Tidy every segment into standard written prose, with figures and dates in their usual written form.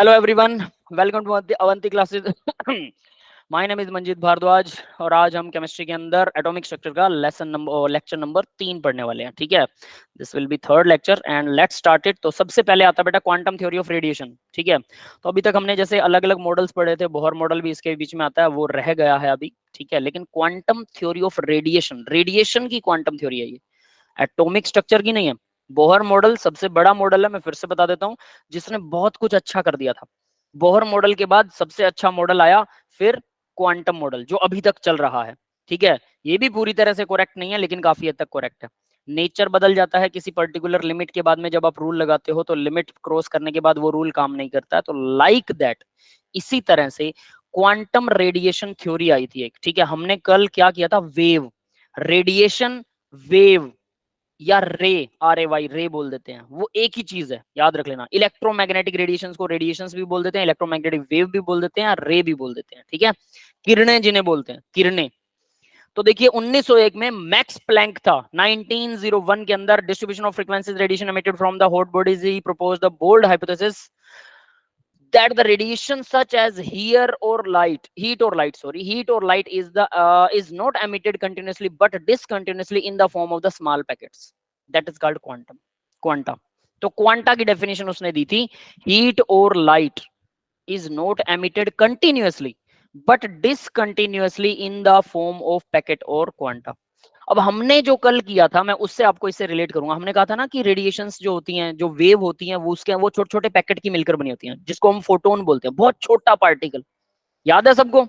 Hello everyone, welcome to Avanti classes. My name is Manjit Bhardwaj और आज हम chemistry के अंदर एटॉमिक स्ट्रक्चर का लेक्चर नंबर 3 पढ़ने वाले हैं. ठीक है, this will be third lecture and let's start it. तो सबसे पहले आता है बेटा क्वांटम थ्योरी ऑफ रेडिएशन. ठीक है, तो अभी तक हमने जैसे अलग अलग मॉडल्स पढ़े थे, बोहर मॉडल भी इसके बीच में आता है, वो रह गया है अभी. ठीक है, लेकिन quantum theory of radiation, radiation की क्वांटम थ्योरी है ये, एटॉमिक स्ट्रक्चर की नहीं है. बोहर मॉडल सबसे बड़ा मॉडल है, मैं फिर से बता देता हूँ, जिसने बहुत कुछ अच्छा कर दिया था. बोहर मॉडल के बाद सबसे अच्छा मॉडल आया फिर क्वांटम मॉडल, जो अभी तक चल रहा है. ठीक है, ये भी पूरी तरह से करेक्ट नहीं है लेकिन काफी हद तक करेक्ट है. नेचर बदल जाता है किसी पर्टिकुलर लिमिट के बाद में, जब आप रूल लगाते हो तो लिमिट क्रॉस करने के बाद वो रूल काम नहीं करता है. तो लाइक दैट इसी तरह से क्वांटम रेडिएशन थ्योरी आई थी एक. ठीक है, हमने कल क्या किया था, वेव रेडिएशन, वेव या रे, RAY रे बोल देते हैं, वो एक ही चीज है, याद रख लेना. इलेक्ट्रोमैग्नेटिक रेडिएशंस को रेडिएशंस भी बोल देते हैं, इलेक्ट्रोमैग्नेटिक वेव भी बोल देते हैं, रे भी बोल देते हैं. ठीक है, किरणें जिन्हें बोलते हैं, किरणें. तो देखिए 1901 में मैक्स प्लैंक था, 1901 के अंदर distribution of frequencies radiation emitted from the hot bodies, he proposed the bold hypothesis that the radiation such as heat or light is not emitted continuously but discontinuously in the form of the small packets, that is called quanta. तो quanta की definition उसने दी थी, heat और light is not emitted continuously but discontinuously in the form of packet or quanta. अब हमने जो कल किया था, मैं उससे आपको इससे रिलेट करूंगा. हमने कहा था ना कि रेडिएशंस जो होती हैं, जो वेव होती हैं, वो उसके वो छोटे छोटे पैकेट की मिलकर बनी होती हैं, जिसको हम फोटोन बोलते हैं, बहुत छोटा पार्टिकल. याद है सबको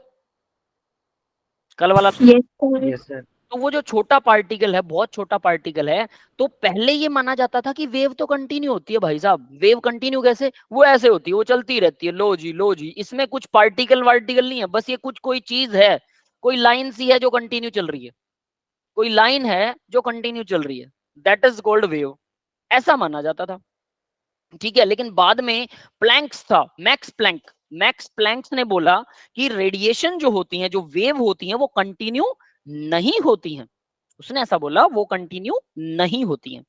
कल वाला? Yes sir. तो वो जो छोटा पार्टिकल है, बहुत छोटा पार्टिकल है, तो पहले ये माना जाता था कि वेव तो कंटिन्यू होती है. भाई साहब, वेव कंटिन्यू कैसे? वो ऐसे होती है, वो चलती रहती है, लो जी, इसमें कुछ पार्टिकल वार्टिकल नहीं है, बस ये कुछ कोई चीज है, कोई लाइन सी है जो कंटिन्यू चल रही है, कोई लाइन है जो कंटिन्यू चल रही है, दैट इज कॉल्ड वेव. ऐसा माना जाता था. ठीक है, लेकिन बाद में प्लैंक्स था, मैक्स प्लैंक्स ने बोला कि रेडिएशन जो होती हैं, जो वेव होती हैं, वो कंटिन्यू नहीं होती हैं. उसने ऐसा बोला, वो कंटिन्यू नहीं होती हैं,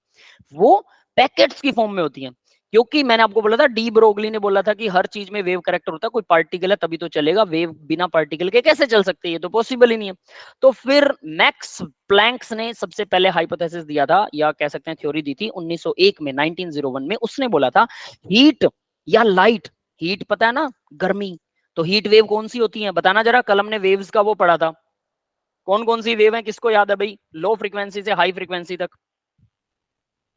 वो पैकेट्स की फॉर्म में होती हैं. क्योंकि मैंने आपको बोला था, डी ब्रोगली ने बोला था कि हर चीज में वेव करेक्टर होता है, कोई पार्टिकल है तभी तो चलेगा, वेव बिना पार्टिकल के कैसे चल सकते हैं, ये तो पॉसिबल ही नहीं है. तो फिर मैक्स प्लैंक्स ने सबसे पहले हाइपोथेसिस दिया था, या कह सकते हैं थ्योरी दी थी 1901 में, 1901 में. उसने बोला था हीट या लाइट, हीट पता है ना, गर्मी, तो हीट वेव कौन सी होती है बताना जरा. कल हमने वेव्स का वो पढ़ा था, कौन कौन सी वेव है, किसको याद है भाई? लो फ्रीक्वेंसी से हाई फ्रीक्वेंसी तक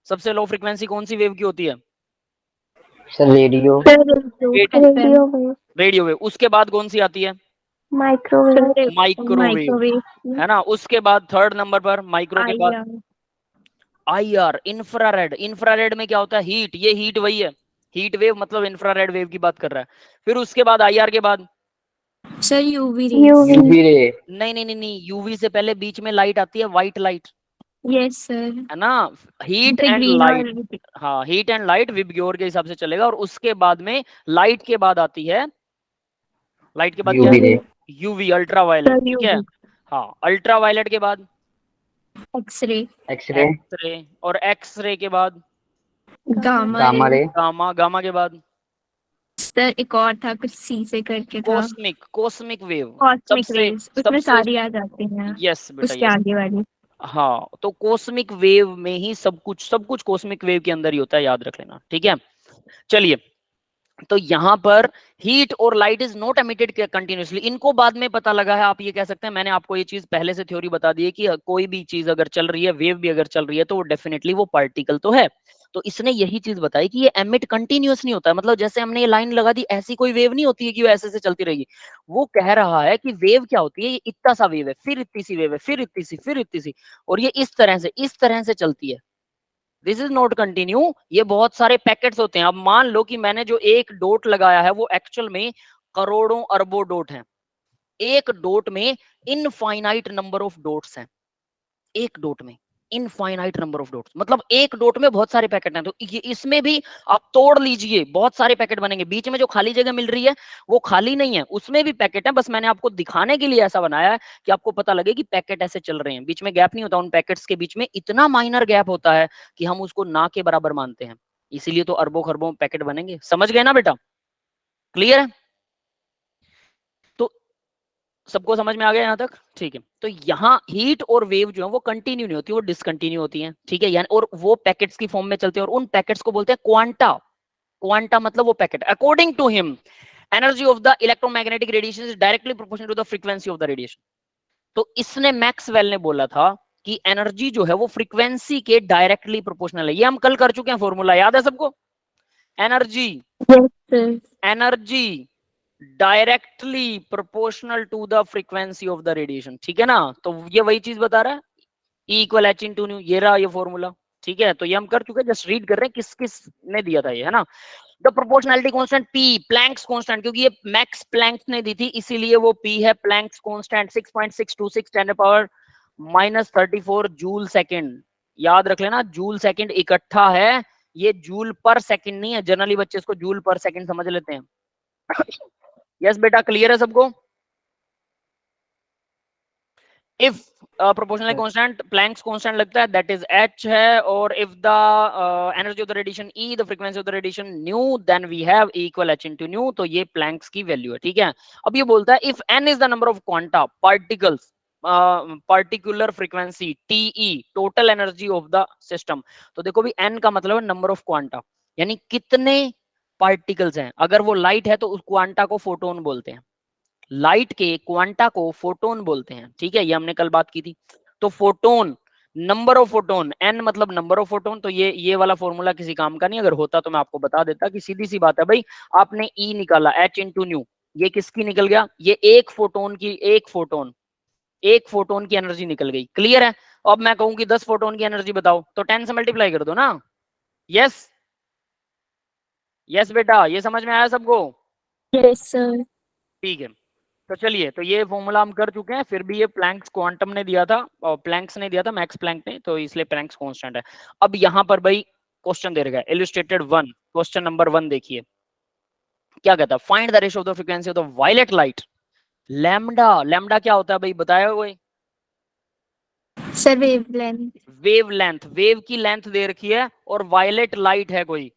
सबसे लो फ्रीक्वेंसी कौन सी वेव की होती है? Sir radio. Radio wave. उसके बाद कौन सी आती है? माइक्रोवेव। माइक्रोवेव, है ना. उसके बाद थर्ड नंबर पर माइक्रो के बाद IR, इंफ्रारेड. इंफ्रारेड में क्या होता है? हीट. ये हीट वही है, हीट वेव मतलब इंफ्रारेड वेव की बात कर रहा है. फिर उसके बाद IR के बाद सर यूवी यूवी रे। नहीं, यूवी से पहले बीच में लाइट आती है, व्हाइट लाइट, यस सर, है ना. हीट एंड लाइट, हाँ, हीट एंड लाइट विबग्योर के हिसाब से चलेगा. और उसके बाद में लाइट के बाद आती है, लाइट के बाद क्या यूवी रे। है? UV, ultraviolet. ठीक है, हाँ, अल्ट्रा वायलेट के बाद एक्सरे, एक्सरे, और एक्सरे के बाद गामा रे। गामा के बाद सर एक और था, कुछ सी से करके था, कॉस्मिक वेव. कॉस्मिक रेज, उसमें सारी आ जाती हैं. यस बेटा, उसके आगे वाली. हाँ, तो कॉस्मिक वेव में ही सब कुछ कॉस्मिक वेव के अंदर ही होता है, याद रख लेना. ठीक है, चलिए. तो यहां पर हीट और light is not emitted continuously, इनको बाद में पता लगा है. आप ये कह सकते हैं, मैंने आपको ये चीज पहले से थ्योरी बता दी है कि कोई भी चीज अगर चल रही है, वेव भी अगर चल रही है, तो वो डेफिनेटली वो पार्टिकल तो है. तो इसने यही चीज बताई कि ये एमिट कंटिन्यूस नहीं होता है, मतलब जैसे हमने ये लाइन लगा दी, ऐसी कोई वेव नहीं होती है कि वो ऐसे से चलती रहेगी. वो कह रहा है कि वेव क्या होती है, ये इतना सा वेव है, फिर इतनी सी वेव है, फिर इतनी सी, और ये इस तरह से चलती है. दिस इज नॉट कंटिन्यू, ये बहुत सारे पैकेट्स होते हैं. अब मान लो कि मैंने जो एक डॉट लगाया है, वो एक्चुअल में करोड़ों अरबों डॉट हैं. एक डॉट में इनफाइनाइट नंबर ऑफ डॉट्स हैं, एक डॉट में इनफाइनाइट नंबर ऑफ डॉट्स, मतलब एक डॉट में बहुत सारे पैकेट हैं. तो ये इसमें भी आप तोड़ लीजिए, बहुत सारे पैकेट बनेंगे. बीच में जो खाली जगह मिल रही है वो खाली नहीं है, उसमें भी पैकेट है. बस मैंने आपको दिखाने के लिए ऐसा बनाया है कि आपको पता लगे कि पैकेट ऐसे चल रहे हैं, बीच में गैप नहीं होता. उन पैकेट्स के बीच में इतना माइनर गैप होता है कि हम उसको ना के बराबर मानते हैं, इसीलिए तो अरबों खरबों पैकेट बनेंगे. समझ गए ना बेटा? क्लियर है? तो सबको समझ में आ गया यहाँ तक? ठीक है। तो यहाँ हीट और वेव जो है वो कंटिन्यू नहीं होती, वो डिसकंटिन्यू होती है, ठीक है, यानी और वो पैकेट्स की फॉर्म में चलते हैं और उन पैकेट्स को बोलते हैं क्वांटा। क्वांटा मतलब वो packet. According to him energy of the electromagnetic radiation is directly proportional to the frequency of the radiation. तो इसने मैक्सवेल ने बोला था कि एनर्जी जो है वो फ्रीक्वेंसी के डायरेक्टली प्रोपोर्शनल है। ये हम कल कर चुके हैं, फॉर्मूला याद है सबको? Energy Yes, sir. Energy directly proportional to the frequency of the radiation, ठीक है ना? तो ये वही चीज बता रहा है, E equal H into new, ये रहा ये फॉर्मूला, ठीक है? तो ये हम कर चुके हैं, जस्ट रीड कर रहे हैं किस किस ने दिया था ये, है ना? The proportionality constant P, Planck's constant, क्योंकि ये मैक्स प्लैंक ने दी थी इसीलिए वो P है। Planck's constant 6.626 10 power -34 joule second. याद रख लेना, जूल सेकंड इकट्ठा है, ये जूल पर सेकंड नहीं है। जनरली बच्चे इसको जूल पर सेकंड समझ लेते हैं। यस बेटा, क्लियर है सबको? If proportional constant Planck's constant लगता है दैट इज h है, और if the energy of the radiation E, the frequency of the radiation nu, then we have E equal h into nu. तो ये planks की value है, ठीक है? अब ये बोलता है if n is the number of quanta particles particular frequency TE, total energy of the system. तो देखो भी n का मतलब है नंबर ऑफ क्वांटा, यानी कितने पार्टिकल्स हैं। अगर वो लाइट है तो उस क्वांटा को फोटोन बोलते हैं, लाइट के क्वांटा को फोटोन बोलते हैं, ठीक है? ये हमने कल बात की थी। तो photon, number of photon, n मतलब नंबर ऑफ फोटोन। तो ये वाला फॉर्मूला किसी काम का नहीं, अगर होता तो मैं आपको बता देता कि सीधी सी बात है भाई, आपने E निकाला h इंटू न्यू, ये किसकी निकल गया? ये एक फोटोन की, एक फोटोन की एनर्जी निकल गई। क्लियर है? अब मैं कहूं कि 10 फोटोन की एनर्जी बताओ, तो 10 से मल्टीप्लाई कर दो ना। यस यस बेटा, ये समझ में आया सबको? Yes, sir. ठीक है। तो चलिए, तो ये फॉर्मूला हम कर चुके हैं, फिर भी ये प्लैंक्स क्वांटम ने दिया था, और प्लैंक्स ने दिया था, मैक्स प्लैंक ने, तो इसलिए प्लैंक्स कांस्टेंट है। अब यहाँ पर भाई क्वेश्चन दे रखा है इलस्ट्रेटेड 1, क्वेश्चन नंबर 1 देखिए क्या कहता है। Find the ratio of the frequency of the violet light lambda. Lambda क्या होता है भाई, बताया कोई? Sir, wavelength. Wavelength, wave की लेंथ दे रखी है, और वायलेट लाइट है कोई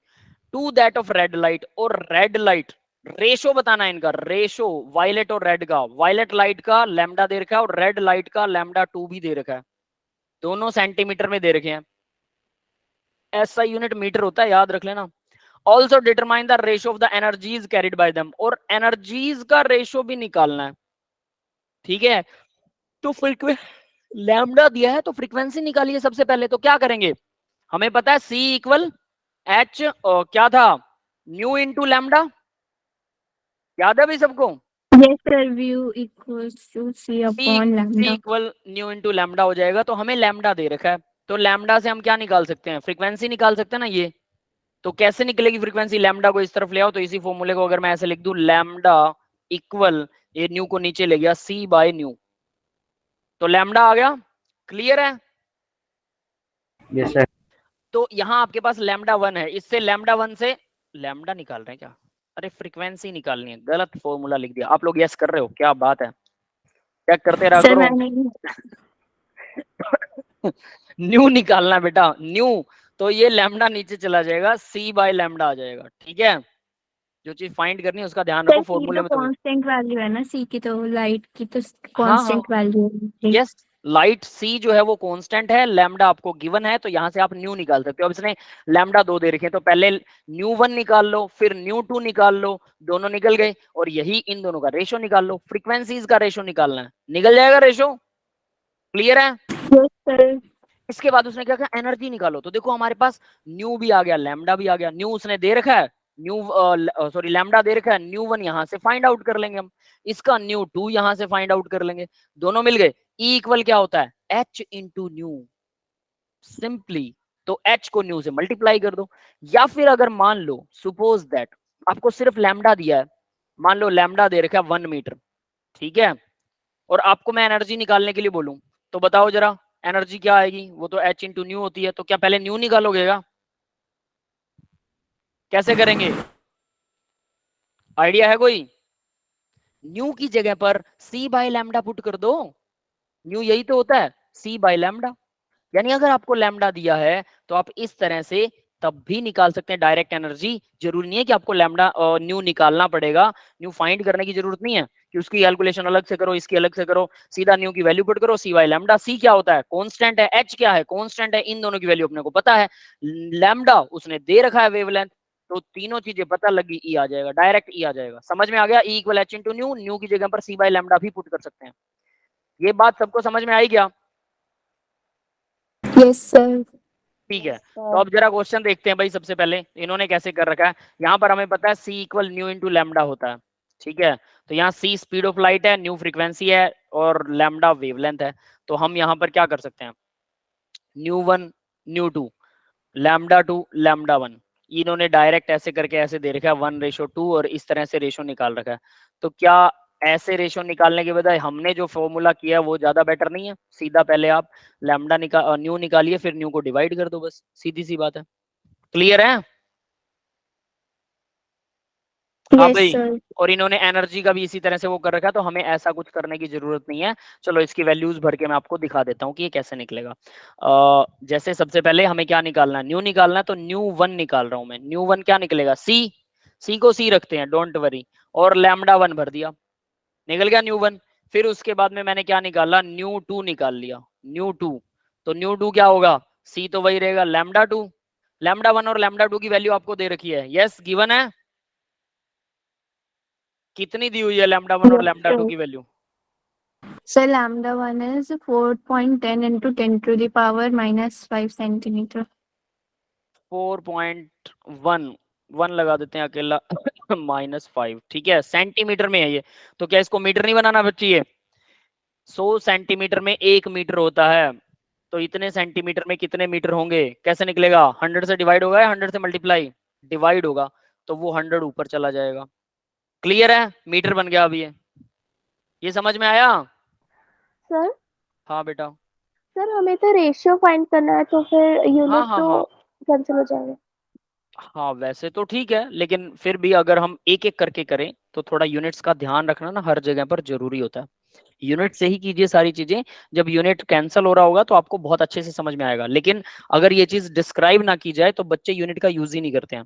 to that of red light, और रेड लाइट रेशो बताना है इनका, रेशो वायलेट और रेड का। वायलेट लाइट का लैम्डा दे रखा है और रेड लाइट का लैम्डा 2 भी दे रखा है, दोनों सेंटीमीटर में दे रखे हैं। ऐसा यूनिट मीटर होता है, याद रख लेना। Also determine the ratio of the energies carried by them, और एनर्जीज का रेशो भी निकालना है, ठीक है? तो लैम्डा दिया है तो फ्रीक्वेंसी निकालिए सबसे पहले। तो क्या करेंगे, हमें पता है C इक्वल H क्या था, न्यू इंटू लैम्डा, याद है भाई सबको? Yes, sir. View equals to C upon C lambda. Equal new into lambda हो जाएगा। तो हमें लैम्डा दे रखा है, तो लैम्डा से हम क्या निकाल सकते हैं, फ्रीक्वेंसी निकाल सकते हैं ना। ये तो कैसे निकलेगी फ्रीक्वेंसी, लैम्डा को इस तरफ ले आओ, तो इसी फॉर्मूले को अगर मैं ऐसे लिख दूं, लैम्डा इक्वल, ये न्यू को नीचे ले गया, C बाय न्यू, तो लैम्डा आ गया। क्लियर है? Yes sir. तो यहाँ आपके पास लैम्डा 1 है, इससे लैम्डा 1 से लैम्डा निकाल रहे हैं क्या? अरे फ्रीक्वेंसी निकालनी है, गलत फॉर्मूला लिख दिया। आप लोग यस कर रहे हो, क्या बात है, चेक करते रहा Sir, करो। मैंने न्यू निकालना बेटा, न्यू। तो ये लैम्डा नीचे चला जाएगा, C बाय लैम्डा आ जाएगा, ठीक है? जो चीज फाइंड करनी है उसका ध्यान सर रखो, C फॉर्मूले तो में तो। कांस्टेंट वैल्यू है ना, C की तो लाइट की तो हाँ हाँ, कांस्टेंट वैल्यू है। यस, लाइट C जो है वो कांस्टेंट है, लैम्डा आपको गिवन है, तो यहाँ से आप न्यू निकाल सकते हो। अब इसने लैम्डा 2 दे रखे हैं, तो पहले न्यू 1 निकाल लो, फिर न्यू 2 निकाल लो, दोनों निकल गए, और यही इन दोनों का रेशो निकाल लो। फ्रीक्वेंसीज का रेशो निकालना है, निकल जाएगा रेशो। क्लियर है? Yes, sir. इसके बाद उसने क्या कहा, एनर्जी निकालो। तो देखो हमारे पास न्यू भी आ गया, लैम्डा भी आ गया। न्यू उसने दे रखा है, न्यू सॉरी लैम्डा दे रखा है, न्यू 1 यहां से फाइंड आउट कर लेंगे हम, इसका न्यू 2 यहां से फाइंड आउट कर लेंगे, दोनों मिल गए। E इक्वल क्या होता है, H इंटू न्यू, सिंपली। तो H को न्यू से मल्टीप्लाई कर दो। या फिर अगर मान लो, सपोज दैट आपको सिर्फ लैम्डा दिया है, मान लो लैम्डा दे रखा है 1 मीटर, ठीक है, और आपको मैं एनर्जी निकालने के लिए बोलूं, तो बताओ जरा एनर्जी क्या आएगी, वो तो H इंटू न्यू होती है। तो क्या पहले न्यू निकालोगे क्या? कैसे करेंगे, आइडिया है कोई? न्यू की जगह पर C बाय लैम्डा पुट कर दो, न्यू यही तो होता है, C बाय लैम्डा। यानी अगर आपको लैम्डा दिया है तो आप इस तरह से तब भी निकाल सकते हैं डायरेक्ट एनर्जी। जरूरी नहीं है कि आपको लैम्डा न्यू निकालना पड़ेगा, न्यू फाइंड करने की जरूरत नहीं है कि उसकी कैलकुलेशन अलग से करो, इसकी अलग से करो, सीधा न्यू की वैल्यू पुट करो, सी वाई लैम्डा। सी क्या होता है? कांस्टेंट है। एच क्या है? कांस्टेंट है। इन दोनों की वैल्यू अपने को पता है। लैम्डा उसने दे रखा है वेवलेंथ, तो तीनों चीजें पता लगी, ई आ जाएगा, डायरेक्ट ई आ जाएगा। समझ में आ गया? ई equal H into new, new की जगह पर सी बाई लैम्डा भी पुट कर सकते हैं। ये बात सबको समझ में आई क्या? Yes sir. ठीक है, तो अब जरा क्वेश्चन देखते हैं भाई। सबसे पहले इन्होंने कैसे कर रखा है, यहाँ पर हमें पता है सी इक्वल न्यू इंटू लैम्डा होता है। ठीक है, तो यहाँ सी स्पीड ऑफ लाइट है, न्यू फ्रीक्वेंसी है और लैम्डा वेवलेंथ है। तो हम यहाँ पर क्या कर सकते हैं, nu one nu two lambda two lambda one, इन्होंने डायरेक्ट ऐसे करके ऐसे दे रखा है 1:2 और इस तरह से रेशो निकाल रखा है। तो क्या ऐसे रेशो निकालने के बजाय हमने जो फॉर्मूला किया वो ज्यादा बेटर नहीं है? सीधा पहले आप लैम्डा न्यू निकालिए, फिर न्यू को डिवाइड कर दो, बस सीधी सी बात है। क्लियर है? हाँ यस भाई। सर। और इन्होंने एनर्जी का भी इसी तरह से वो कर रखा है, तो हमें ऐसा कुछ करने की जरूरत नहीं है। चलो इसकी वैल्यूज भर के मैं आपको दिखा देता हूँ कि ये कैसे निकलेगा। जैसे सबसे पहले हमें क्या निकालना है, न्यू निकालना है, तो न्यू वन निकाल रहा हूं मैं। न्यू वन क्या निकलेगा? सी, सी को सी रखते हैं, डोंट वरी, और लैम्डा वन भर दिया, निकल गया न्यू वन। फिर उसके बाद में मैंने क्या निकाला, न्यू टू निकाल लिया, न्यू टू। तो न्यू टू क्या होगा, सी तो वही रहेगा, लैम्डा टू। लैम्डा वन और लैम्डा टू की वैल्यू आपको दे रखी है, यस गिवन है। कितनी दी हुई है लैम्डा वन और लैम्डा टू की value? Sir lambda 1 is 4.10 into 10 to the power minus 5 centimeter. 4.1, one लगा देते हैं अकेला, -5। ठीक है, सेंटीमीटर में है ये, तो क्या इसको मीटर नहीं बनाना बच्ची? 100 सेंटीमीटर में 1 मीटर होता है, तो इतने सेंटीमीटर में कितने मीटर होंगे? कैसे निकलेगा? 100 से डिवाइड होगा या 100 से मल्टीप्लाई? डिवाइड होगा, तो वो 100 ऊपर चला जाएगा। क्लियर है? मीटर बन गया अभी ये समझ में आया? सर हाँ बेटा। सर हमें तो रेशियो फाइंड करना है, तो फिर हाँ यूनिट हाँ तो हाँ कैंसिल हो जाएगा। हाँ, वैसे तो ठीक है, लेकिन फिर भी अगर हम एक एक करके करें तो थोड़ा यूनिट्स का ध्यान रखना ना हर जगह पर जरूरी होता है। यूनिट से ही कीजिए सारी चीजें। जब यूनिट कैंसिल हो रहा होगा तो आपको बहुत अच्छे से समझ में आएगा, लेकिन अगर ये चीज डिस्क्राइब ना की जाए तो बच्चे यूनिट का यूज ही नहीं करते हैं,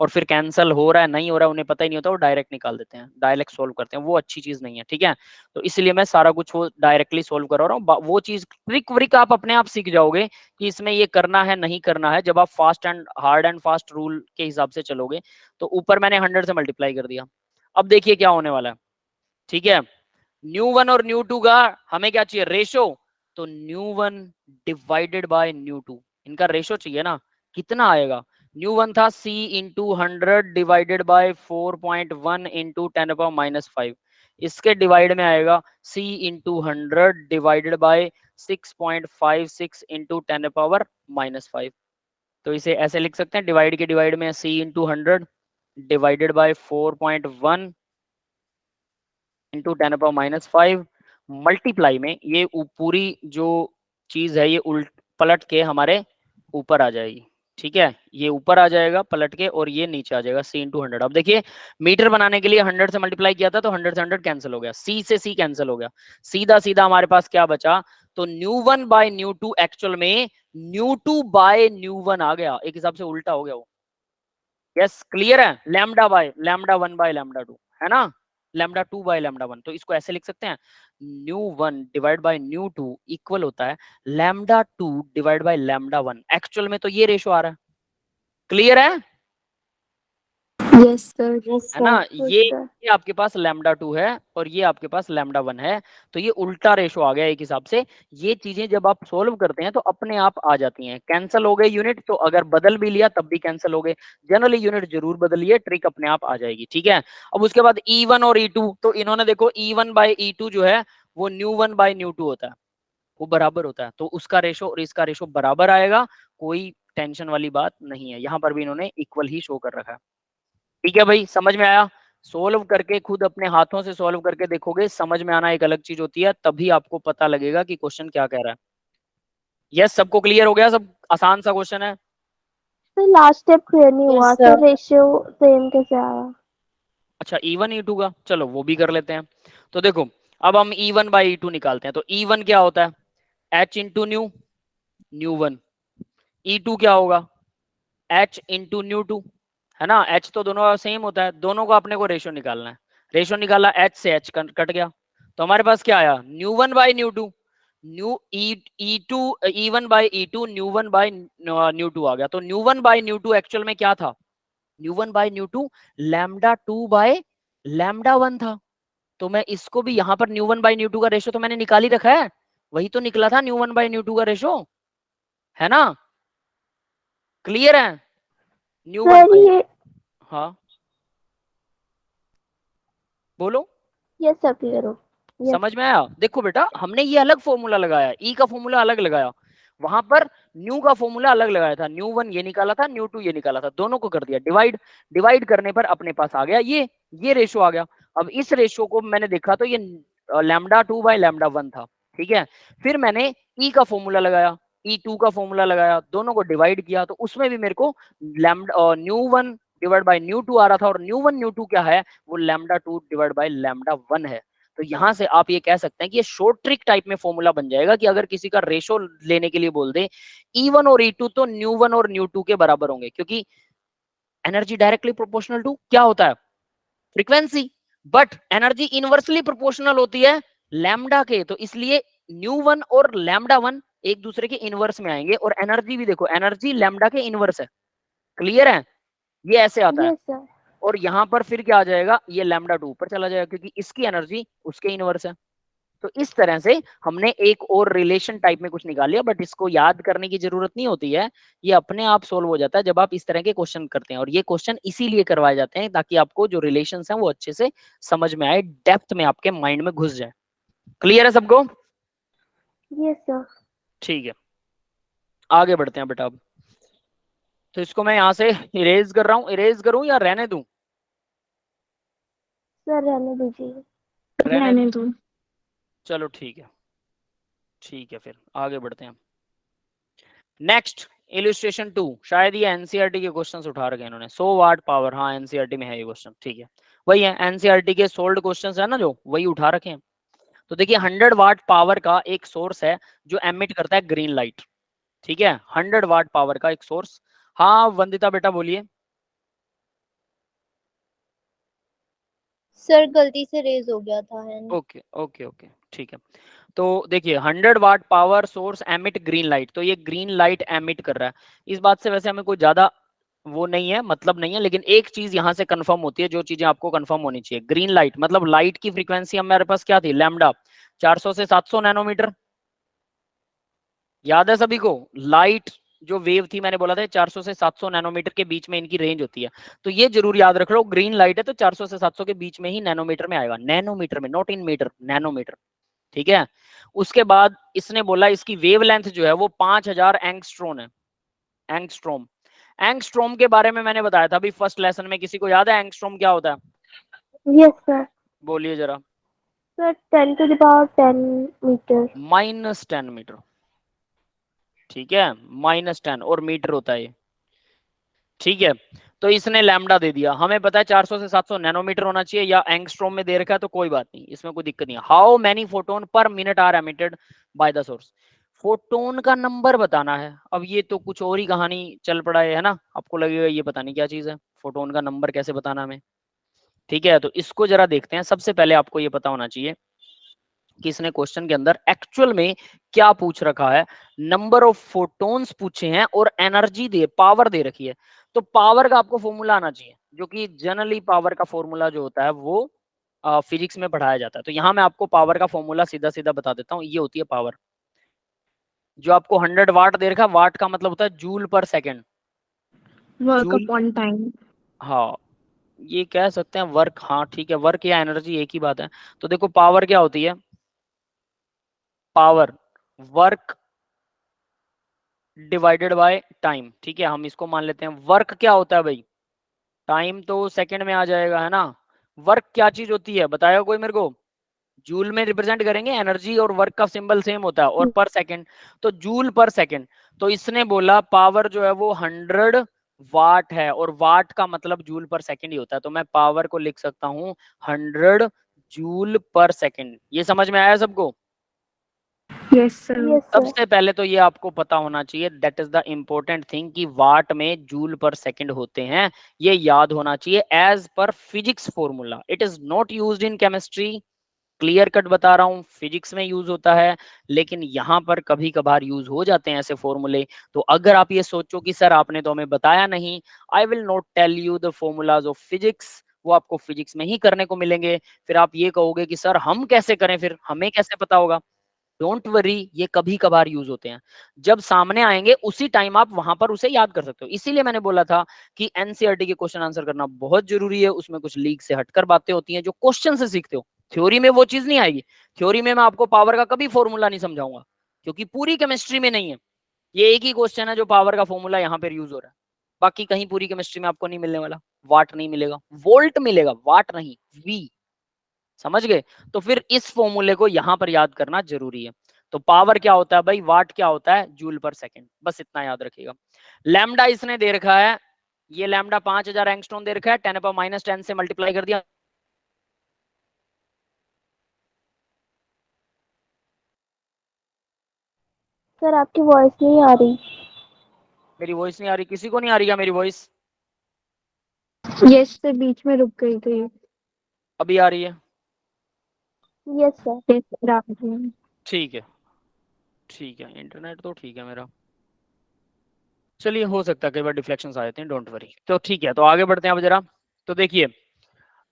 और फिर कैंसिल हो रहा है नहीं हो रहा है उन्हें पता ही नहीं होता, वो डायरेक्ट निकाल देते हैं, डायरेक्ट सोल्व करते हैं, वो अच्छी चीज नहीं है। ठीक है, तो इसलिए मैं सारा कुछ वो डायरेक्टली सोल्व करा रहा हूँ। वो चीज ट्रिक व्रिक आप अपने आप सीख जाओगे कि इसमें ये करना है नहीं करना है, जब आप fast and hard and fast rule के हिसाब से चलोगे। तो ऊपर मैंने 100 से मल्टीप्लाई कर दिया, अब देखिए क्या होने वाला है। ठीक है, न्यू वन और न्यू टू का हमें क्या चाहिए, रेशो। तो nu one divided by nu two, इनका रेशो चाहिए ना, कितना आएगा? न्यू वन था c into 100 divided by 4.1 into 10⁻⁻5, इसके डिवाइड में आएगा c into 100 divided by 6.56 into 10⁻⁻5। तो इसे ऐसे लिख सकते हैं, डिवाइड के डिवाइड में c into 100 divided by 4.1 into 10⁻⁻5, multiply में ये पूरी जो चीज है ये उल्ट पलट के हमारे ऊपर आ जाएगी। ठीक है, ये ऊपर आ जाएगा पलट के और ये नीचे आ जाएगा c इंटू 100। अब देखिए मीटर बनाने के लिए 100 से मल्टीप्लाई किया था तो 100 से 100 कैंसिल हो गया, c से c कैंसिल हो गया, सीधा सीधा हमारे पास क्या बचा, तो nu one by nu two actual में nu two by nu one आ गया, एक हिसाब से उल्टा हो गया वो। यस क्लियर है, lambda by lambda one by lambda two है ना, lambda two by lambda one. तो इसको ऐसे लिख सकते हैं, nu one divide by nu two equal होता है lambda two divide by lambda one. Actual में तो ये रेशो आ रहा है। क्लियर है? Yes sir. यस है ना, सर। ये आपके पास लैम्डा टू है और ये आपके पास लैम्डा वन है, तो ये उल्टा रेशो आ गया एक हिसाब से। ये चीजें जब आप सोल्व करते हैं तो अपने आप आ जाती हैं। कैंसिल हो गए यूनिट, तो अगर बदल भी लिया तब भी कैंसिल हो गए, जनरली यूनिट जरूर बदलिए, ट्रिक अपने आप आ जाएगी। ठीक है, अब उसके बाद E1 और E2, तो इन्होंने देखो E1 बाय E2 जो है वो nu one by nu two होता है, वो बराबर होता है, तो उसका रेशो और इसका रेशो बराबर आएगा, कोई टेंशन वाली बात नहीं है। यहाँ पर भी इन्होंने इक्वल ही शो कर रखा है। ठीक है भाई, समझ में आया? सोल्व करके खुद अपने हाथों से सोल्व करके देखोगे, समझ में आना एक अलग चीज होती है, तभी आपको पता लगेगा कि क्वेश्चन क्या कह रहा है। यस, सबको क्लियर हो गया? सब आसान सा क्वेश्चन है। सर लास्ट स्टेप क्लियर नहीं हुआ, यस तो सर। रेशियो सेम कैसे आया? अच्छा, E1 E2 का, चलो वो भी कर लेते हैं। तो देखो, अब हम E1 बाई E2 निकालते हैं। तो E1 क्या होता है, H into new, new one. E2 क्या होगा, H इंटू न्यू टू, है ना, H तो दोनों का सेम होता है, दोनों का अपने को रेशियो निकालना है। रेशियो निकाला, H से H कट गया, तो हमारे पास क्या आया, nu one by nu two, nu E two, E one by E two, nu one by nu two आ गया। तो nu one by nu two actual में क्या था, nu one by nu two lambda two by lambda one था। तो मैं इसको भी यहाँ पर nu one by nu two का रेशियो तो मैंने निकाल ही रखा है, वही तो निकला था nu one by nu two का रेशियो, है ना, क्लियर है, न्यू वन सर बाई, ये हाँ बोलो, यस सर क्लियर हो। यस समझ में आया। देखो बेटा, हमने ये अलग फॉर्मूला लगाया, ई का फॉर्मूला अलग लगाया, वहां पर न्यू का फॉर्मूला अलग लगाया था, न्यू वन ये निकाला था, न्यू टू ये निकाला था, दोनों को कर दिया डिवाइड, डिवाइड करने पर अपने पास आ गया ये रेशो आ गया। अब इस रेशो को मैंने देखा तो ये lambda two by lambda one था, ठीक है। फिर मैंने ई का फॉर्मूला लगाया, ई टू का फॉर्मूला लगाया, दोनों को डिवाइड किया, तो उसमें भी मेरे को lambda nu one divide by nu two आ रहा था, और न्यू वन न्यू टू क्या है, वो lambda two divide by lambda one है। तो यहां से आप ये कह सकते हैं कि ये शॉर्ट ट्रिक टाइप में फॉर्मूला बन जाएगा कि अगर किसी का रेशो लेने के लिए बोल दे E1 और E2 तो न्यू वन और न्यू टू के बराबर होंगे, क्योंकि एनर्जी डायरेक्टली प्रोपोर्शनल टू क्या होता है, frequency, but energy inversely proportional होती है लैम्डा के, तो इसलिए न्यू वन और लैम्डा वन एक दूसरे के इनवर्स में आएंगे, और एनर्जी भी देखो, एनर्जी लैम्डा के इनवर्स है, क्लियर है, ये ऐसे आता है। Yes sir. और यहाँ पर फिर क्या आ जाएगा, ये लैम्डा टू ऊपर चला जाएगा, क्योंकि इसकी एनर्जी उसके इनवर्स है। तो इस तरह से हमने एक और रिलेशन टाइप में कुछ निकाल लिया, बट इसको याद करने की जरूरत नहीं होती है, ये अपने आप सोल्व हो जाता है जब आप इस तरह के क्वेश्चन करते हैं। और ये क्वेश्चन इसीलिए करवाए जाते हैं ताकि आपको जो रिलेशंस हैं वो अच्छे से समझ में आए, डेप्थ में आपके माइंड में घुस जाए। क्लियर है सबको? Yes sir. ठीक है, आगे बढ़ते हैं बेटा। अब तो इसको मैं यहाँ से इरेज कर रहा हूँ, इरेज करूँ या रहने दूं? सर रहने दीजिए। रहने दो। चलो ठीक है, ठीक है, फिर आगे बढ़ते हैं। नेक्स्ट इलस्ट्रेशन 2, शायद ये एनसीईआरटी के क्वेश्चंस उठा रखे हैं इन्होंने। 100 वाट पावर, हाँ एनसीईआरटी में है ये क्वेश्चन, ठीक है, वही है एनसीईआरटी के सोल्ड क्वेश्चंस है ना, जो वही उठा रखे हैं। तो देखिए 100 वाट पावर का एक सोर्स है जो एमिट करता है ग्रीन लाइट, ठीक है, 100 वाट पावर का एक सोर्स। हाँ वंदिता बेटा बोलिए। सर गलती से रेज हो गया था है। ओके ओके ओके, ठीक है। तो देखिए 100 watt power source emit green light, तो ये ग्रीन लाइट एमिट कर रहा है। इस बात से वैसे हमें कोई ज्यादा वो नहीं है, मतलब नहीं है, लेकिन एक चीज यहां से कंफर्म होती है, जो चीजें आपको कंफर्म होनी चाहिए, ग्रीन लाइट मतलब लाइट की फ्रीक्वेंसी हमारे पास क्या थी, लैम्डा 400 से 700 नैनोमीटर, याद है सभी को? लाइट जो वेव थी मैंने बोला था 400 से 700 नैनोमीटर के बीच में इनकी रेंज होती है, तो ये जरूर याद रख लो, ग्रीन लाइट है तो 400 से 700 के बीच में ही नैनोमीटर में आएगा, नैनोमीटर में, नॉट इन मीटर, नैनोमीटर, ठीक है। उसके बाद इसने बोला इसकी वेव लेंथ जो है वो 5000 एंगस्ट्रोम है, एंगस्ट्रोम। एंगस्ट्रोम के बारे में मैंने बताया था अभी फर्स्ट लेसन में, किसी को याद है एंगस्ट्रोम क्या होता है? Yes sir. बोलिए जरा। Sir 10 to the power 10 metre. -10 metre, ठीक है, -10 और मीटर होता है ये, ठीक है। तो इसने लैम्डा दे दिया, हमें पता है 400 से 700 नैनोमीटर होना चाहिए, या एंगस्ट्रोम में दे रखा है तो कोई बात नहीं, इसमें कोई दिक्कत नहीं है। How many photon per minute are emitted by the source, photon का नंबर बताना है। अब ये तो कुछ और ही कहानी चल पड़ा है ना, आपको लगेगा ये पता नहीं क्या चीज है, फोटोन का नंबर कैसे बताना हमें, ठीक है। तो इसको जरा देखते हैं। सबसे पहले आपको ये पता होना चाहिए कि इसने क्वेश्चन के अंदर एक्चुअल में क्या पूछ रखा है, नंबर ऑफ फोटोन्स पूछे हैं और एनर्जी दे, पावर दे रखी है। तो पावर का आपको फॉर्मूला आना चाहिए, जो कि जनरली पावर का फॉर्मूला जो होता है वो फिजिक्स में पढ़ाया जाता है। तो यहाँ मैं आपको पावर का फॉर्मूला सीधा सीधा बता देता हूँ, ये होती है पावर। जो आपको 100 वाट दे रखा है, वाट का मतलब होता है जूल पर second, work joule, upon time. हाँ ये कह सकते हैं वर्क, हाँ ठीक है, वर्क या एनर्जी एक ही बात है। तो देखो पावर क्या होती है, power work divided by time, ठीक है, हम इसको मान लेते हैं। वर्क क्या होता है भाई, टाइम तो सेकंड में आ जाएगा, है ना। वर्क क्या चीज होती है बताएगा कोई मेरे को? जूल में रिप्रेजेंट करेंगे, एनर्जी और वर्क का सिंबल सेम होता है, और पर सेकंड, तो जूल पर सेकंड। तो इसने बोला पावर जो है वो 100 वाट है, और वाट का मतलब जूल पर सेकंड ही होता है, तो मैं पावर को लिख सकता हूँ 100 जूल पर सेकंड। ये समझ में आया सबको? Yes, sir. Yes, sir. सबसे पहले तो ये आपको पता होना चाहिए, that is the important thing, कि वाट में जूल पर सेकंड होते हैं, ये याद होना चाहिए as per physics formula. It is not used in chemistry, clear cut बता रहा हूँ, फिजिक्स में यूज होता है, लेकिन यहाँ पर कभी कभार यूज हो जाते हैं ऐसे फॉर्मूले। तो अगर आप ये सोचो कि सर आपने तो हमें बताया नहीं, I will not tell you the formulas of physics, वो आपको फिजिक्स में ही करने को मिलेंगे। फिर आप ये कहोगे कि सर हम कैसे करें, फिर हमें कैसे पता होगा? डोंट वरी, ये कभी कभार यूज होते हैं, जब सामने आएंगे उसी टाइम आप वहां पर उसे याद कर सकते हो। इसीलिए मैंने बोला था कि एनसीईआरटी के क्वेश्चन आंसर करना बहुत जरूरी है, उसमें कुछ लीक से हटकर बातें होती हैं जो क्वेश्चन से सीखते हो। थ्योरी में वो चीज नहीं आएगी, थ्योरी में मैं आपको पावर का कभी फॉर्मूला नहीं समझाऊंगा, क्योंकि पूरी केमिस्ट्री में नहीं है। ये एक ही क्वेश्चन है जो पावर का फॉर्मूला यहाँ पर यूज हो रहा है, बाकी कहीं पूरी केमिस्ट्री में आपको नहीं मिलने वाला। वाट नहीं मिलेगा, वोल्ट मिलेगा, वाट नहीं, वी। समझ गए? तो फिर इस फॉर्मूले को यहां पर याद करना जरूरी है। तो पावर क्या होता है भाई, वाट क्या होता है, जूल पर सेकंड, बस इतना याद रखिएगा। लैम्डा इसने दे रखा है, ये लैम्डा 5000 एंगस्ट्रॉम दे रखा है, 10⁻⁻10 से मल्टीप्लाई कर दिया। सर आपकी वॉइस नहीं आ रही। मेरी वॉइस नहीं आ रही? किसी को नहीं आ रही क्या मेरी वॉइस? यस सर, बीच में रुक गई थी। अभी आ रही है? Yes sir. यस सर, आप जी। ठीक है, ठीक है, इंटरनेट तो ठीक है मेरा। चलिए, हो सकता है कई बार डिफ्लेक्शंस आ जाते हैं, डोंट वरी। तो ठीक है, तो आगे बढ़ते हैं अब जरा। तो देखिए,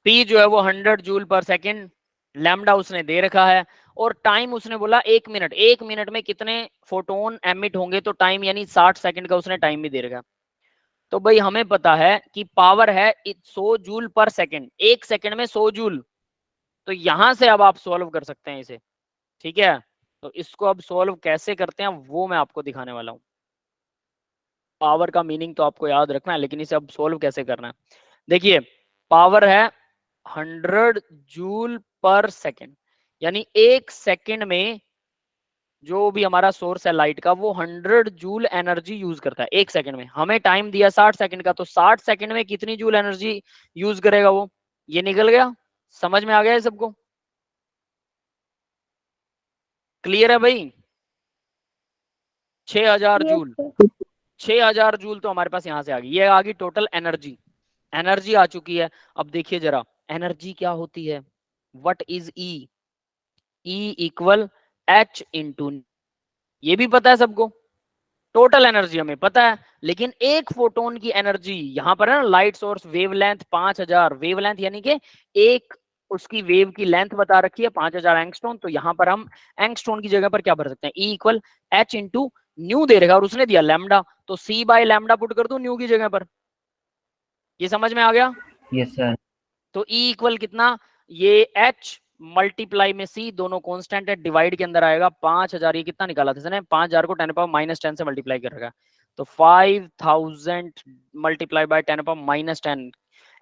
पी जो है वो 100 जूल पर सेकंड, लैम्डा उसने दे रखा है, और टाइम उसने बोला 1 मिनट। 1 मिनट में कितने फोटोन एमिट होंगे, तो टाइम यानी 60 सेकंड का उसने टाइम भी दे रखा है। तो भाई हमें पता है कि पावर है 100 जूल पर सेकंड, 1 सेकंड में 100 जूल। तो यहां से अब आप सॉल्व कर सकते हैं इसे, ठीक है? तो इसको अब सॉल्व कैसे करते हैं वो मैं आपको दिखाने वाला हूं। पावर का मीनिंग तो आपको याद रखना है, लेकिन इसे अब सोल्व कैसे करना है। देखिए, पावर है 100 जूल पर सेकंड, यानी 1 सेकंड में जो भी हमारा सोर्स है लाइट का, वो 100 जूल एनर्जी यूज करता है 1 सेकंड में। हमें टाइम दिया 60 सेकंड का, तो 60 सेकंड में कितनी जूल एनर्जी यूज करेगा वो, ये निकल गया। समझ में आ गया है सबको? क्लियर है भाई? 6000 यस जूल, सर। 6000 जूल तो हमारे पास यहां से आ गई, ये आ गई टोटल एनर्जी। एनर्जी आ चुकी है। अब देखिए जरा, एनर्जी क्या होती है, what is E? E equal H into, ये भी पता है सबको, टोटल एनर्जी हमें पता है। लेकिन एक फोटोन की एनर्जी यहां पर है ना, लाइट सोर्स वेवलेंथ 5000, वेवलेंथ यानी कि एक उसकी वेव की लेंथ बता रखी है 5000 एंगस्ट्रॉम। तो यहां पर हम एंगस्ट्रॉम की जगह पर क्या भर सकते हैं, E equal H into nu दे रहेगा, और उसने दिया लैम्डा, तो सी बाय लैम्डा पुट कर दू न्यू की जगह पर। ये समझ में आ गया? Yes, sir. तो E इक्वल कितना, ये H मल्टीप्लाई में C, दोनों कांस्टेंट है, डिवाइड के अंदर आएगा 5000। ये कितना निकाला था इसने, 5000 को 10⁻⁻10 से मल्टीप्लाई कर रखा है, तो 5000 मल्टीप्लाई बाय 10⁻⁻10।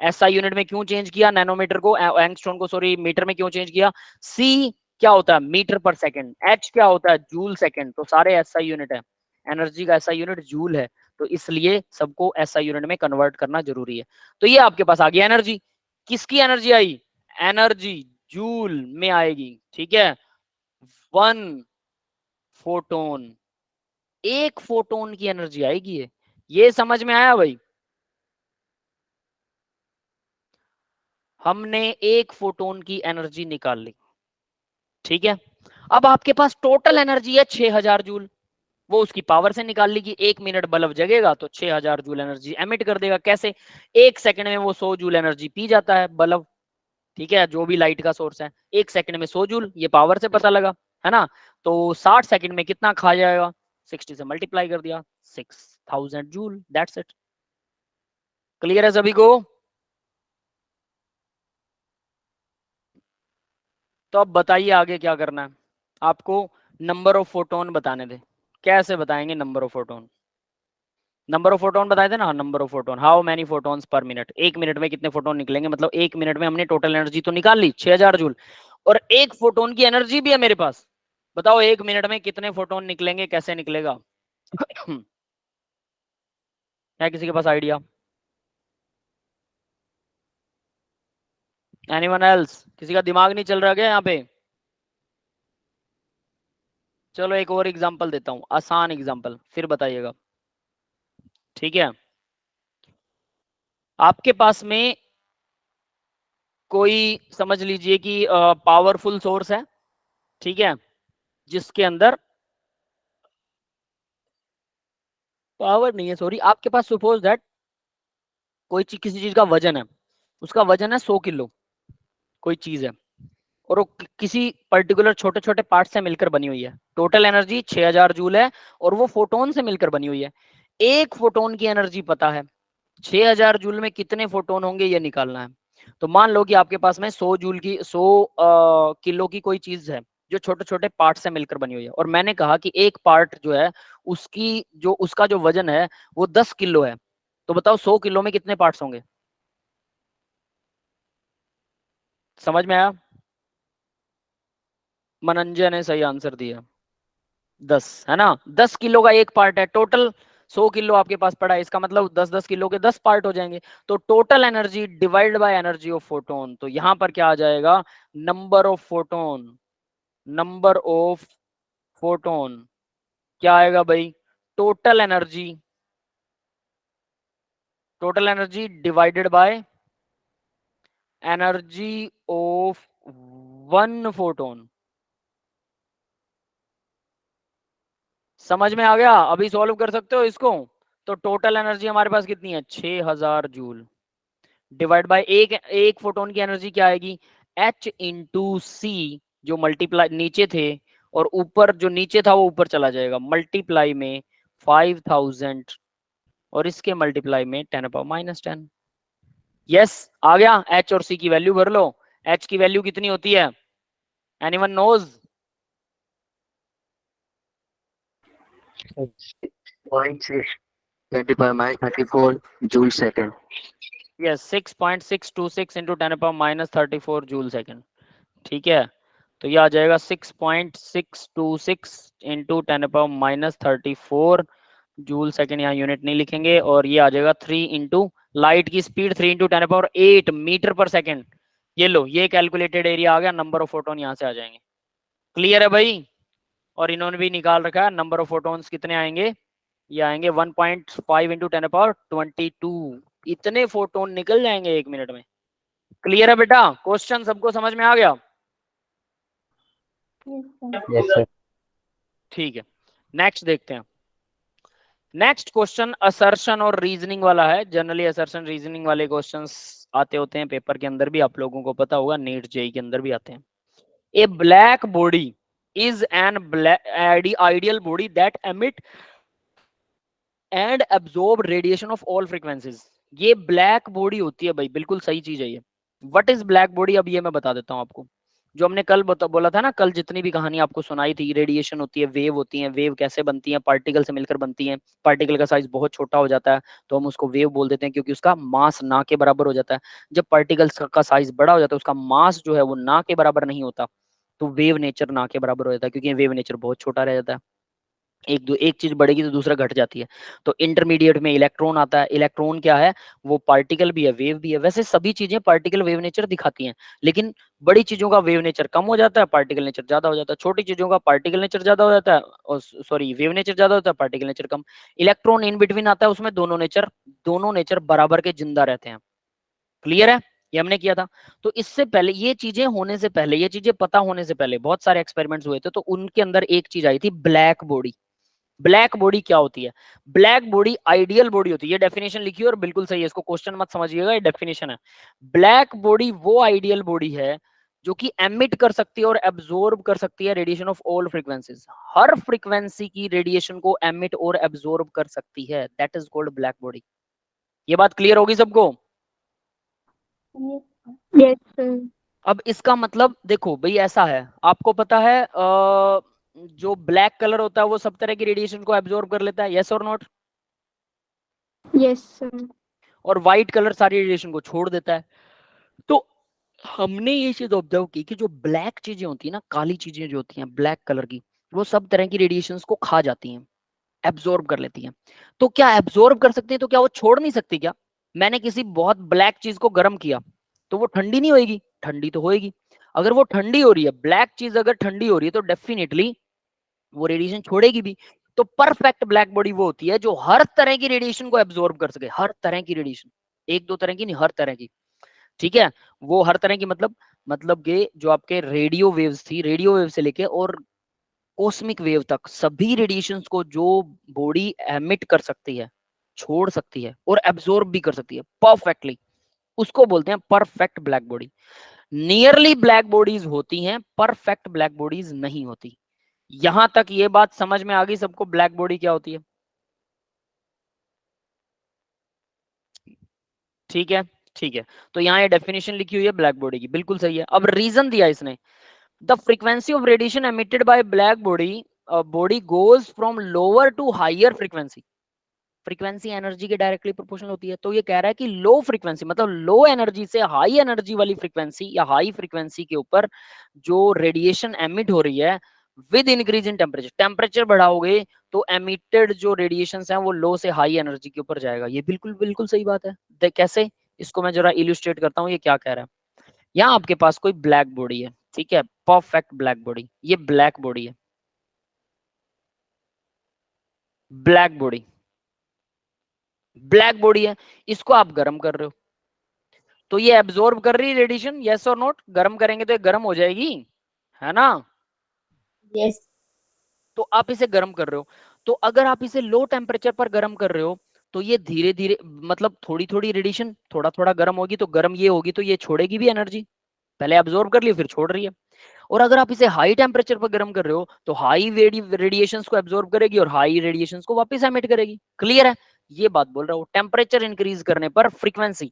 एसआई यूनिट में क्यों चेंज किया, नैनोमीटर को, एंगस्ट्रॉम को सॉरी मीटर में क्यों चेंज किया? C क्या होता है, मीटर पर सेकंड, H क्या होता है, जूल सेकंड, तो सारे एसआई यूनिट है, एनर्जी का एसआई यूनिट जूल है, तो इसलिए सबको एसआई यूनिट में कन्वर्ट करना जरूरी है। तो ये आपके पास आ गया एनर्जी। किसकी एनर्जी आई, एनर्जी जूल में आएगी, ठीक है? 1 फोटोन, एक फोटोन की एनर्जी आएगी ये समझ में आया भाई? हमने एक फोटोन की एनर्जी निकाल ली, ठीक है? अब आपके पास टोटल एनर्जी है 6000 जूल, वो उसकी पावर से निकाल ली कि 1 मिनट बल्ब जगेगा तो 6000 जूल एनर्जी एमिट कर देगा। कैसे? 1 सेकंड में वो 100 जूल एनर्जी पी जाता है बल्ब, ठीक है, जो भी लाइट का सोर्स है। 1 सेकंड में 100 जूल, ये पावर से पता लगा, है ना? तो 60 सेकंड में कितना खा जाएगा, 60 से मल्टीप्लाई कर दिया, 6000 जूल, दैट्स इट। क्लियर है सभी को? तो अब बताइए आगे क्या करना है आपको। नंबर ऑफ फोटोन बताने दे, कैसे बताएंगे number of photon? Number of photon बताए थे ना, number of photon, how many photons पर मिनट, 1 मिनट में कितने फोटोन निकलेंगे, मतलब 1 मिनट में हमने टोटल एनर्जी तो निकाल ली 6000 जूल, और एक फोटोन की एनर्जी भी है मेरे पास। बताओ 1 मिनट में कितने फोटोन निकलेंगे, कैसे निकलेगा? है किसी के पास आइडिया? Anyone else? किसी का दिमाग नहीं चल रहा क्या यहाँ पे? चलो एक और एग्जांपल देता हूं, आसान एग्जांपल, फिर बताइएगा। ठीक है, आपके पास में कोई समझ लीजिए कि पावरफुल सोर्स है, ठीक है, जिसके अंदर पावर नहीं है, सॉरी, आपके पास सपोज दैट कोई किसी चीज का वजन है, उसका वजन है 100 किलो, कोई चीज है, और वो किसी पर्टिकुलर छोटे छोटे पार्ट से मिलकर बनी हुई है। टोटल एनर्जी 6000 जूल है और वो फोटोन से मिलकर बनी हुई है। एक फोटोन की एनर्जी पता है, 6000 जूल में कितने फोटोन होंगे ये निकालना है। तो मान लो कि आपके पास में 100 जूल की 100 किलो की कोई चीज है जो छोटे छोटे पार्ट से मिलकर बनी हुई है, और मैंने कहा कि एक पार्ट जो है उसका जो वजन है वो 10 किलो है। तो बताओ 100 किलो में कितने पार्ट्स होंगे? समझ में आया? मनंजय ने सही आंसर दिया, 10 है ना। 10 किलो का एक पार्ट है, टोटल 100 किलो आपके पास पड़ा है, इसका मतलब 10-10 किलो के 10 पार्ट हो जाएंगे। तो total energy divide by energy of photon, तो यहां पर क्या आ जाएगा, number of photon, number of photon क्या आएगा भाई, total energy, total energy divided by energy of one photon. समझ में आ गया? अभी सॉल्व कर सकते हो इसको। तो टोटल एनर्जी हमारे पास कितनी है, 6000 जूल, डिवाइड बाय एक फोटोन की एनर्जी क्या आएगी, H इंटू सी, जो मल्टीप्लाई नीचे थे और ऊपर जो नीचे था वो ऊपर चला जाएगा, मल्टीप्लाई में 5000 और इसके मल्टीप्लाई में 10⁻⁻10। यस, आ गया। H और C की वैल्यू भर लो। H की वैल्यू कितनी होती है, anyone knows? 6.6 joule second. Yes, 6.626 into 10⁻34 joule second. ठीक है, तो ये आ जाएगा 6.626 इंटू 10⁻34 जूल सेकंड, यहाँ यूनिट नहीं लिखेंगे, और ये आ जाएगा 3 इंटू लाइट की speed 3 into 10⁸ metre per second. ये लो, ये कैलकुलेटेड एरिया आ गया, नंबर ऑफ फोटोन यहाँ से आ जाएंगे। क्लियर है भाई? और इन्होंने भी निकाल रखा है नंबर ऑफ फोटोन्स कितने आएंगे, ये आएंगे 1.5 इंटू 10⁻22। इतने फोटोन निकल जाएंगे 1 मिनट में। क्लियर है बेटा? क्वेश्चन सबको समझ में आ गया? Yes sir. ठीक है, नेक्स्ट देखते हैं। नेक्स्ट क्वेश्चन असर्शन और रीजनिंग वाला है। जनरली असर्शन रीजनिंग वाले क्वेश्चंस आते होते हैं पेपर के अंदर भी, आप लोगों को पता होगा, नीट जेई के अंदर भी आते हैं। A black body is an ideal body that emit and absorb radiation of all frequencies. ये ब्लैक बॉडी होती है भाई, बिल्कुल सही चीज है ये। व्हाट इज ब्लैक बॉडी, अब ये मैं बता देता हूं आपको। जो हमने कल बोला था ना, कल जितनी भी कहानी आपको सुनाई थी, रेडिएशन होती है, वेव होती है, वेव कैसे बनती है, पार्टिकल से मिलकर बनती है। पार्टिकल का साइज बहुत छोटा हो जाता है तो हम उसको वेव बोल देते हैं, क्योंकि उसका मास ना के बराबर हो जाता है। जब पार्टिकल्स का साइज बड़ा हो जाता है, उसका मास जो है वो ना के बराबर नहीं होता, तो वेव नेचर ना के बराबर हो जाता है, क्योंकि वेव नेचर बहुत छोटा रह जाता है। एक चीज बढ़ेगी तो दूसरा घट जाती है। तो इंटरमीडिएट में इलेक्ट्रॉन आता है। इलेक्ट्रॉन क्या है, वो पार्टिकल भी है, वेव भी है। वैसे सभी चीजें पार्टिकल वेव नेचर दिखाती हैं, लेकिन बड़ी चीजों का वेव नेचर कम हो जाता है, पार्टिकल नेचर ज्यादा हो जाता है। छोटी चीजों का पार्टिकल नेचर ज्यादा हो जाता है, और सॉरी वेव नेचर ज्यादा होता है, particle nature come. Electron in between आता है, उसमें दोनों नेचर बराबर के जिंदा रहते हैं। क्लियर है? ये हमने किया था। तो इससे पहले, ये चीजें होने से पहले, ये चीजें पता होने से पहले बहुत सारे एक्सपेरिमेंट्स हुए थे, तो उनके अंदर एक चीज आई थी, ब्लैक बॉडी। ब्लैक बॉडी क्या होती है? ब्लैक बॉडी आइडियल बॉडी होती है। ये डेफिनेशन लिखी और बिल्कुल सही है, इसको क्वेश्चन मत समझिएगा, ये डेफिनेशन है। ब्लैक बॉडी वो आइडियल बॉडी है जो कि एमिट कर सकती है और एब्जॉर्ब कर सकती है radiation of all frequencies. Her frequency की रेडिएशन को एमिट और एब्जॉर्ब कर सकती है, that is called black body. ये बात क्लियर होगी सबको? Yes, sir. अब इसका मतलब देखो भाई, ऐसा है, आपको पता है जो ब्लैक कलर होता है वो सब तरह की रेडिएशन को एब्जॉर्ब कर लेता है, यस और नॉट? Yes, sir. और व्हाइट कलर सारी रेडिएशन को छोड़ देता है। तो हमने ये चीज ऑब्जर्व की कि जो ब्लैक चीजें होती है ना, काली चीजें जो होती हैं ब्लैक कलर की, वो सब तरह की रेडिएशंस को खा जाती हैं, एब्जॉर्ब कर लेती हैं। तो क्या एब्जॉर्ब कर सकती है, तो क्या वो छोड़ नहीं सकती क्या? मैंने किसी बहुत ब्लैक चीज को गर्म किया तो वो ठंडी नहीं होएगी? ठंडी तो होएगी। अगर वो ठंडी हो रही है, ब्लैक चीज अगर ठंडी हो रही है, तो डेफिनेटली वो रेडिएशन छोड़ेगी भी। तो परफेक्ट ब्लैक बॉडी वो होती है जो हर तरह की रेडिएशन को एब्जॉर्ब कर सके, हर तरह की रेडिएशन, एक दो तरह की नहीं, हर तरह की। ठीक है, वो हर तरह की मतलब कि जो आपके रेडियो वेव्स थी, रेडियो वेव से लेके और कॉस्मिक वेव तक, सभी रेडिएशंस को जो बॉडी एमिट कर सकती है, छोड़ सकती है और एब्जॉर्ब भी कर सकती है परफेक्टली, उसको बोलते हैं perfect black body. Nearly black bodies होती हैं, परफेक्ट ब्लैक बॉडीज नहीं होती। यहां तक ये बात समझ में आ गई सबको, ब्लैक बॉडी क्या होती है? ठीक है, ठीक है। तो यहाँ ये डेफिनेशन लिखी हुई है ब्लैक बॉडी की, बिल्कुल सही है। अब रीजन दिया इसने, the frequency of radiation emitted by black body goes from lower to higher frequency. Frequency energy के डायरेक्टली प्रोपोर्शनल होती है। तो ये कह रहा है कि लो फ्रीक्वेंसी मतलब लो एनर्जी से हाई एनर्जी वाली फ्रीक्वेंसी या हाई फ्रीक्वेंसी के ऊपर जो रेडिएशन एमिट हो रही है, with increase in temperature, temperature बढ़ाओगे तो एमिटेड जो रेडिएशन है वो लो से हाई एनर्जी के ऊपर जाएगा। ये बिल्कुल बिल्कुल सही बात है। कैसे? इसको मैं जरा इल्यूस्ट्रेट करता हूँ, ये क्या कह रहा है। यहाँ आपके पास कोई ब्लैक बॉडी है, ठीक है, परफेक्ट ब्लैक बॉडी, ये ब्लैक बॉडी है, ब्लैक बॉडी, ब्लैक बॉडी है, इसको आप गर्म कर रहे हो तो ये एब्जॉर्ब कर रही है रेडिएशन, यस और नोट? गर्म करेंगे तो ये गर्म हो जाएगी, है ना? यस। तो आप इसे गर्म कर रहे हो, तो अगर आप इसे लो टेम्परेचर पर गर्म कर रहे हो तो ये धीरे धीरे मतलब थोड़ी थोड़ी रेडिएशन थोड़ा थोड़ा गर्म होगी, तो गर्म ये होगी तो ये छोड़ेगी भी एनर्जी, पहले एब्जॉर्ब कर ली फिर छोड़ रही है। और अगर आप इसे हाई टेम्परेचर पर गर्म कर रहे हो तो हाई रेडिएशंस को एब्जॉर्ब करेगी और हाई रेडिएशंस को वापस एमिट करेगी। क्लियर है? ये बात बोल रहा हूँ। टेम्परेचर इंक्रीज करने पर फ्रीक्वेंसी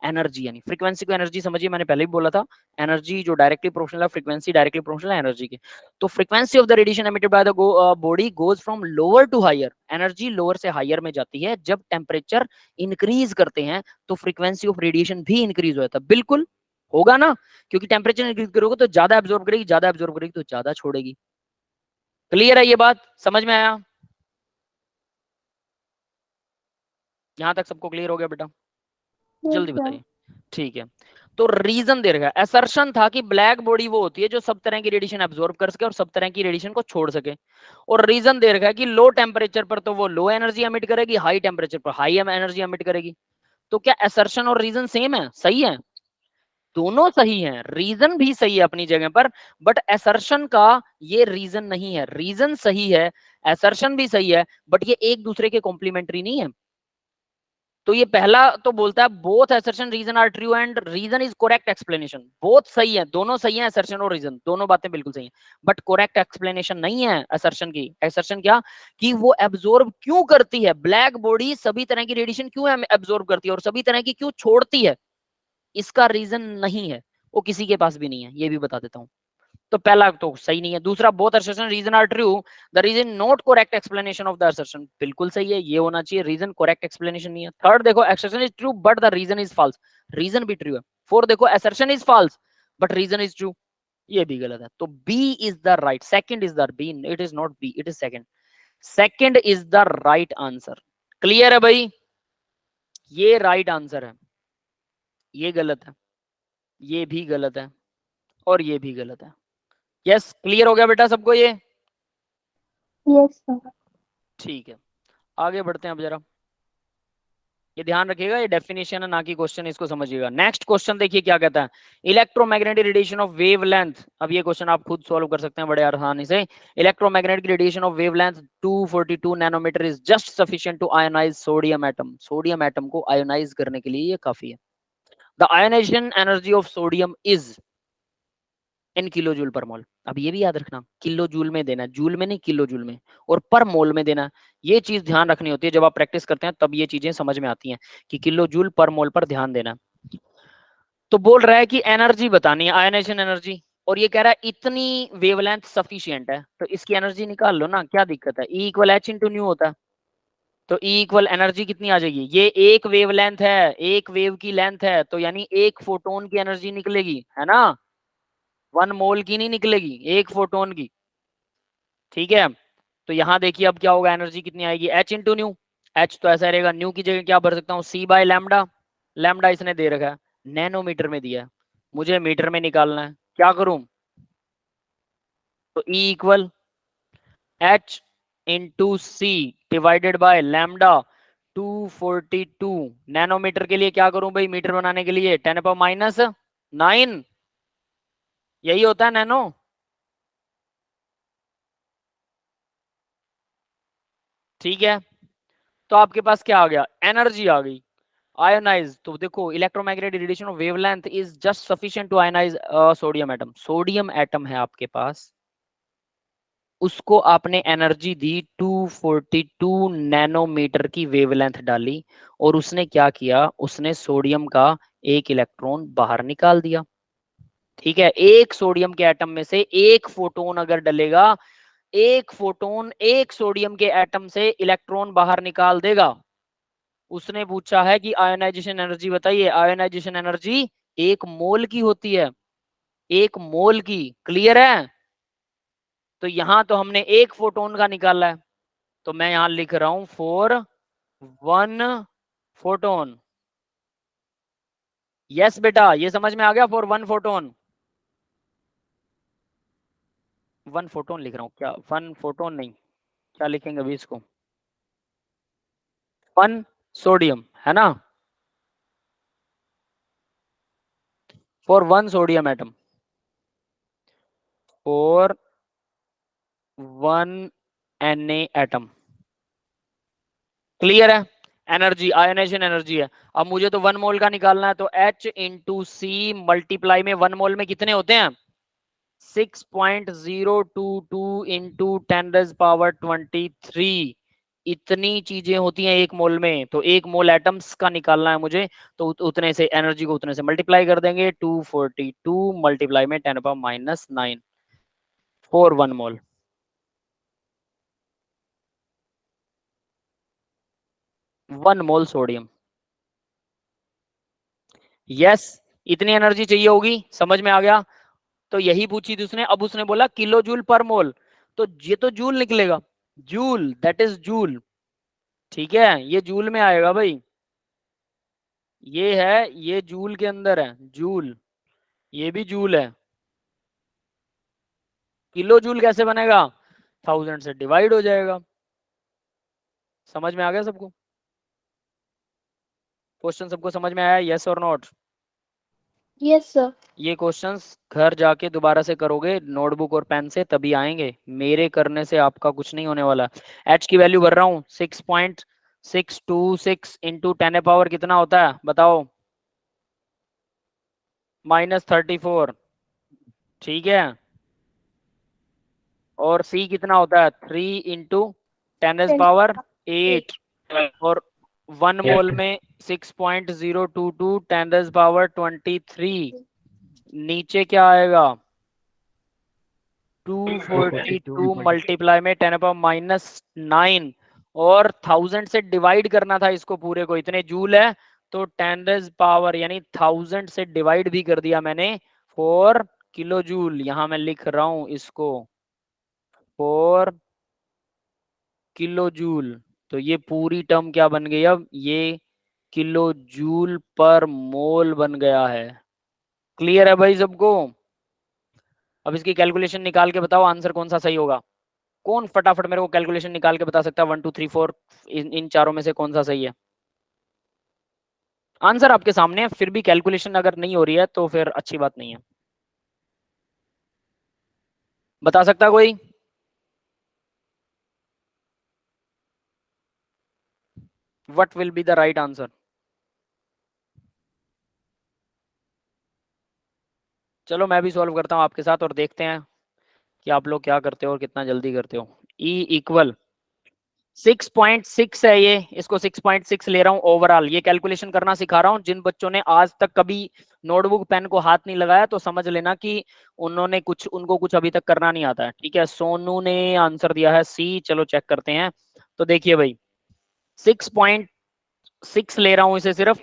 एनर्जी, यानी फ्रीक्वेंसी को एनर्जी समझिए, मैंने पहले भी बोला था, एनर्जी जो डायरेक्टली प्रोपोर्शनल है, फ्रीक्वेंसी डायरेक्टली प्रोपोर्शनल है एनर्जी के। तो frequency of the radiation emitted by the body goes from lower to higher, energy lower से हायर में जाती है। जब टेम्परेचर इंक्रीज करते हैं तो फ्रीक्वेंसी ऑफ रेडिएशन भी इंक्रीज हो जाता है। बिल्कुल होगा ना, क्योंकि टेम्परेचर इंक्रीज करोगे तो ज्यादा एब्जॉर्ब करेगी, ज्यादा एब्जॉर्ब करेगी तो ज्यादा छोड़ेगी। क्लियर है? ये बात समझ में आया? यहां तक सबको क्लियर हो गया बेटा? Yes, जल्दी sir. बताइए। ठीक है, तो रीजन दे रखा है, असर्शन था कि ब्लैक बॉडी वो होती है जो सब तरह की रेडिएशन एब्जॉर्ब कर सके और सब तरह की रेडिएशन को छोड़ सके। और रीजन दे रखा है कि लो टेम्परेचर पर तो वो लो एनर्जी एमिट करेगी, हाई टेम्परेचर पर हाई एनर्जी एमिट करेगी। तो क्या असर्शन और रीजन सेम है? सही है, दोनों सही हैं, रीजन भी सही है अपनी जगह पर, बट असर्शन का ये रीजन नहीं है। रीजन सही है, असर्शन भी सही है, बट ये एक दूसरे के कॉम्प्लीमेंट्री नहीं है। तो ये पहला तो बोलता है both assertion reason are true and reason is correct explanation. Both सही है, दोनों सही है, असर्शन और रीजन दोनों बातें बिल्कुल सही है, बट करेक्ट एक्सप्लेनेशन नहीं है असर्शन की। असर्शन क्या कि वो एब्जॉर्ब क्यों करती है, ब्लैक बॉडी सभी तरह की रेडिएशन क्यों एब्जॉर्ब करती है और सभी तरह की क्यों छोड़ती है, इसका रीजन नहीं है, वो किसी के पास भी नहीं है, ये भी बता देता हूं। तो पहला तो सही नहीं है। दूसरा, both assertion reason are true, the reason not correct explanation of the assertion, बिल्कुल सही है, ये होना चाहिए, रीजन करेक्ट एक्सप्लेनेशन नहीं है। थर्ड देखो, assertion is true but the reason is false, reason भी ट्रू है। फोर्थ देखो, assertion is false but reason is true, ये भी गलत है। तो B is the right, second is the B, it is not B, it is second, second is the right answer. Clear है भाई? ये राइट आंसर है, ये गलत है, ये भी गलत है और ये भी गलत है। यस, क्लियर हो गया बेटा सबको ये? Yes, sir. ठीक है, आगे बढ़ते हैं। अब जरा ये ध्यान रखिएगा, ये डेफिनेशन है ना कि क्वेश्चन, इसको समझिएगा। नेक्स्ट क्वेश्चन देखिए क्या कहता है, इलेक्ट्रोमैग्नेटिक रेडिएशन ऑफ वेवलेंथ। अब ये क्वेश्चन आप खुद सॉल्व कर सकते हैं बड़े आसानी से। Electromagnetic radiation of wavelength 242 nanometre is just sufficient to ionise sodium atom, sodium atom को आयोनाइज करने के लिए ये काफी है। The ionization energy of sodium is in kilo joule per mole. अब ये भी याद रखना, किलो जूल में देना, जूल में नहीं, किलो जूल में, और पर मोल में देना। ये चीज ध्यान रखनी होती है, जब आप प्रैक्टिस करते हैं तब ये चीजें समझ में आती हैं कि किलो जूल पर मोल पर ध्यान देना। तो बोल रहा है कि एनर्जी बतानी है, आयोनाइजेशन एनर्जी, और ये कह रहा है इतनी वेवलेंथ सफिशिएंट है, तो इसकी एनर्जी निकाल लो ना, क्या दिक्कत है। E equal H into new होता है, तो E इक्वल एनर्जी कितनी आ जाएगी, ये एक वेवलेंथ है, एक वेव की लेंथ है, तो यानी एक फोटोन की एनर्जी निकलेगी, है ना, 1 मोल की नहीं निकलेगी, एक फोटोन की। ठीक है, तो यहां देखिए अब क्या होगा, एनर्जी कितनी आएगी, एच इंटू न्यू। एच तो ऐसा रहेगा, न्यू की जगह क्या भर सकता हूँ, सी बाय लैम्डा। लैम्डा इसने दे रखा है, नैनोमीटर में दिया है, मुझे मीटर में निकालना है, क्या करूं, तो E equal H into c divided by lambda 242 nanometre के लिए क्या करूं भाई, मीटर बनाने के लिए 10⁻⁹ यही होता है नैनो। ठीक है, तो आपके पास क्या आ गया, एनर्जी आ गई। आयोनाइज, तो देखो electromagnetic radiation of wavelength is just sufficient to ionise sodium atom. Sodium atom है आपके पास, उसको आपने एनर्जी दी 242 नैनोमीटर की वेवलेंथ डाली, और उसने क्या किया, उसने सोडियम का एक इलेक्ट्रॉन बाहर निकाल दिया। ठीक है, एक सोडियम के एटम में से एक फोटोन अगर डलेगा, एक फोटोन एक सोडियम के एटम से इलेक्ट्रॉन बाहर निकाल देगा। उसने पूछा है कि आयोनाइजेशन एनर्जी बताइए। आयोनाइजेशन एनर्जी 1 मोल की होती है, 1 मोल की। क्लियर है? तो यहां तो हमने एक फोटोन का निकाला है, तो मैं यहां लिख रहा हूं फॉर 1 फोटोन। यस बेटा, ये समझ में आ गया, फॉर 1 फोटोन। 1 फोटोन लिख रहा हूं क्या, 1 फोटोन नहीं, क्या लिखेंगे अभी इसको, 1 सोडियम है ना, for 1 sodium atom, for 1 Na atom. Clear है? एनर्जी, आयोनाइजेशन एनर्जी है। अब मुझे तो 1 मोल का निकालना है, तो H इंटू सी मल्टीप्लाई में 1 मोल में कितने होते हैं, 6.022 इंटू 10⁻23। इतनी चीजें होती हैं 1 मोल में, तो 1 मोल एटम्स का निकालना है मुझे, तो उतने से एनर्जी को उतने से मल्टीप्लाई कर देंगे, 242 मल्टीप्लाई में 10⁻⁹ for 1 mole. 1 mole sodium. Yes, इतनी एनर्जी चाहिए होगी, समझ में आ गया। तो यही पूछी थी उसने। अब उसने बोला किलो जूल पर मोल, तो ये तो जूल निकलेगा, जूल, दैट इज जूल। ठीक है, ये जूल में आएगा भाई, ये है, ये जूल के अंदर है, जूल, ये भी जूल है। किलो जूल कैसे बनेगा, 1000 से डिवाइड हो जाएगा। समझ में आ गया सबको? क्वेश्चन सबको समझ में आया, यस और नॉट? Yes, sir. ये क्वेश्चंस घर जाके दोबारा से करोगे नोटबुक और पेन से, तभी आएंगे, मेरे करने से आपका कुछ नहीं होने वाला। एच की वैल्यू भर रहा हूँ, 6.626 इंटू 10 कितना होता है बताओ, -34। ठीक है, और सी कितना होता है, 3 इंटू 10⁸ और 1 मोल में 6.022 10⁻23। नीचे क्या आएगा, 242 मल्टीप्लाई में 10⁻⁹ और 1000 से डिवाइड करना था इसको पूरे को, इतने जूल है, तो 10 यानी 1000 से डिवाइड भी कर दिया मैंने, 4 किलो जूल। यहां मैं लिख रहा हूं इसको 4 किलो जूल। तो ये पूरी टर्म क्या बन गई, अब ये किलो जूल पर मोल बन गया है। क्लियर है भाई सबको? अब इसकी कैलकुलेशन निकाल के बताओ आंसर कौन सा सही होगा। कौन फटाफट मेरे को कैलकुलेशन निकाल के बता सकता है, 1 2 3 4 इन चारों में से कौन सा सही है? आंसर आपके सामने है, फिर भी कैलकुलेशन अगर नहीं हो रही है तो फिर अच्छी बात नहीं है। बता सकता कोई? What will be the right answer? चलो मैं भी सॉल्व करता हूं आपके साथ और देखते हैं कि आप लोग क्या करते हो और कितना जल्दी करते हो। E इक्वल 6.6 है ये, इसको 6.6 ले रहा हूं ओवरऑल। ये कैलकुलेशन करना सिखा रहा हूं, जिन बच्चों ने आज तक कभी नोटबुक पेन को हाथ नहीं लगाया तो समझ लेना कि उनको कुछ अभी तक करना नहीं आता है। ठीक है, सोनू ने आंसर दिया है सी, चलो चेक करते हैं। तो देखिए भाई, 6.6 ले रहा हूं इसे सिर्फ,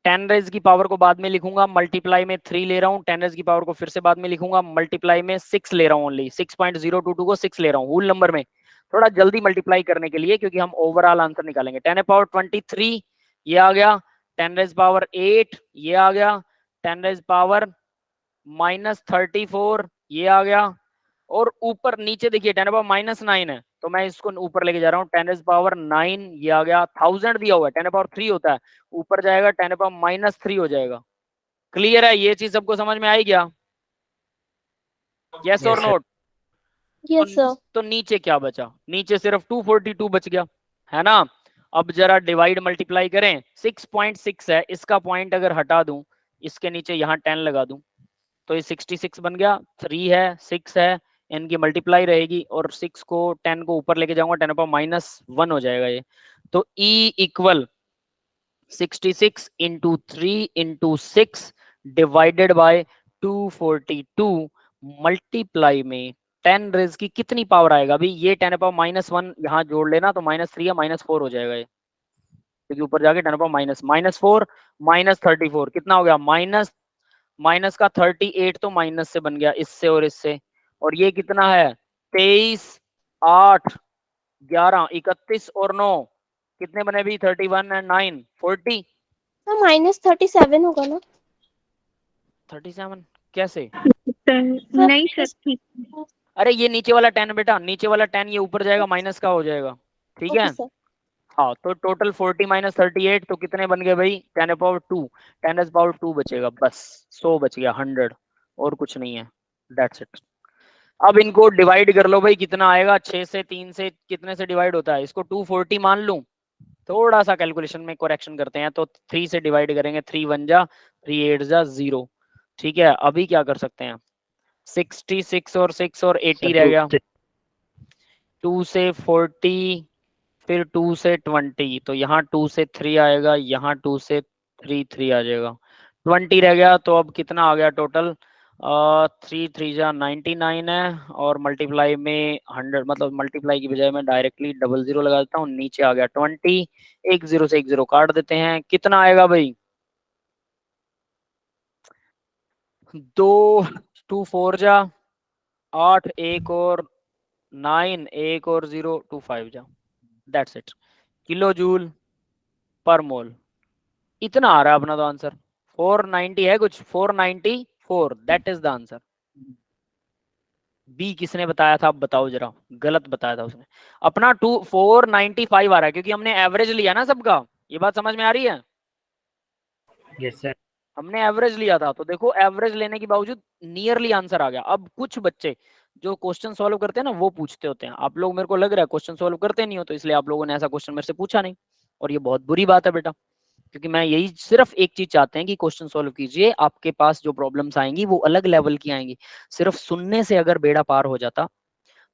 10 रेज की पावर को बाद में लिखूंगा, मल्टीप्लाई में 3 ले रहा हूँ, 10 रेज की पावर को फिर से बाद में लिखूंगा, मल्टीप्लाई में 6 ले रहा हूँ, ओनली 6.022 को 6 ले रहा हूँ होल नंबर में, थोड़ा जल्दी मल्टीप्लाई करने के लिए, क्योंकि हम ओवरऑल आंसर निकालेंगे। 10⁻23 ये आ गया, 10 रेज पावर 8 ये आ गया, 10 रेज पावर -34 ये आ गया, और ऊपर नीचे देखिए 10⁻⁻9 है, तो मैं इसको ऊपर लेके जा रहा हूँ 10⁻9, ये आ गया 1000 दिया हुआ है, 10⁻3 होता है, ऊपर जाएगा 10⁻−3 हो जाएगा। क्लियर है, ये चीज सबको समझ में आई क्या? यस और Yes, sir. Note? Yes, sir. तो नीचे क्या बचा? नीचे सिर्फ 242 बच गया, है ना? अब जरा डिवाइड मल्टीप्लाई करें, 6.6 है, इसका पॉइंट अगर हटा दूं, इसके नीचे यहाँ 10 लगा दूं, तो ये 66 बन गया। 3 है, 6 है, इनकी मल्टीप्लाई रहेगी और 6 को 10 को ऊपर लेके जाऊंगा, 10⁻−1 हो जाएगा ये। तो E equal 66 into 3 into 6 divided by 242 multiply में 10 रेज की कितनी पावर आएगा? अभी ये 10⁻−1 यहाँ जोड़ लेना, तो -3 या -4 हो जाएगा ये, क्योंकि ऊपर जाके 10⁻−4 -34 कितना हो गया? माइनस का 38 तो माइनस से बन गया, इससे और इससे, और ये कितना है? 23, 8, 11, 31 और 9 कितने बने भी? 31 एंड 9 40। तो -37 होगा ना? 37 कैसे? नहीं सर, ठीक। अरे ये नीचे वाला 10 बेटा, नीचे वाला 10 ये ऊपर जाएगा, माइनस का हो जाएगा, ठीक है? Okay sir. हाँ, तो टोटल 40 - 38 तो कितने बन गए भाई? 10⁻2 बचेगा बस, 100 बच गया, 100, और कुछ नहीं है, दैट्स इट। अब इनको डिवाइड कर लो भाई, कितना आएगा? 6 से 3 से कितने से डिवाइड होता है? इसको 240 मान लूं, थोड़ा सा कैलकुलेशन में करेक्शन करते हैं, तो 3 से डिवाइड करेंगे, 3 1 जा, 3 8 जा 0, ठीक है? अभी क्या कर सकते हैं? 66 और 6 और 80 रह गया, 2 से 40, फिर 2 से 20, तो यहाँ 2 से 3 आएगा, यहाँ 2 से 3 आ जाएगा, 20 रह गया। तो अब कितना आ गया टोटल? 3 3 जा 99 है, और मल्टीप्लाई में 100, मतलब मल्टीप्लाई की बजाय मैं डायरेक्टली 00 लगा देता हूँ, नीचे आ गया 20, एक 0 से एक 0 काट देते हैं, कितना आएगा भाई? 2 2 4 जा 8, एक और 9, एक और 0, 2 5 जा, that's it, kilo joule per मोल। इतना आ रहा है अपना तो आंसर, 490 है कुछ, 494, that is the answer. B किसने बताया था? आप बताओ जरा, गलत बताया था उसने। अपना 495 आ रहा है, क्योंकि हमने एवरेज लिया ना सबका, ये बात समझ में आ रही है? Yes, sir. हमने एवरेज लिया था, तो देखो एवरेज लेने के बावजूद नियरली आंसर आ गया। अब कुछ बच्चे जो क्वेश्चन सॉल्व करते हैं ना, वो पूछते होते हैं, आप लोग मेरे को लग रहा है क्वेश्चन सॉल्व करते नहीं हो, तो इसलिए आप लोगों ने ऐसा क्वेश्चन मेरे से पूछा नहीं, और ये बहुत बुरी बात है बेटा, क्योंकि मैं यही सिर्फ एक चीज चाहते हैं कि क्वेश्चन सॉल्व कीजिए, आपके पास जो प्रॉब्लम्स आएंगी वो अलग लेवल की आएंगी। सिर्फ सुनने से अगर बेड़ा पार हो जाता,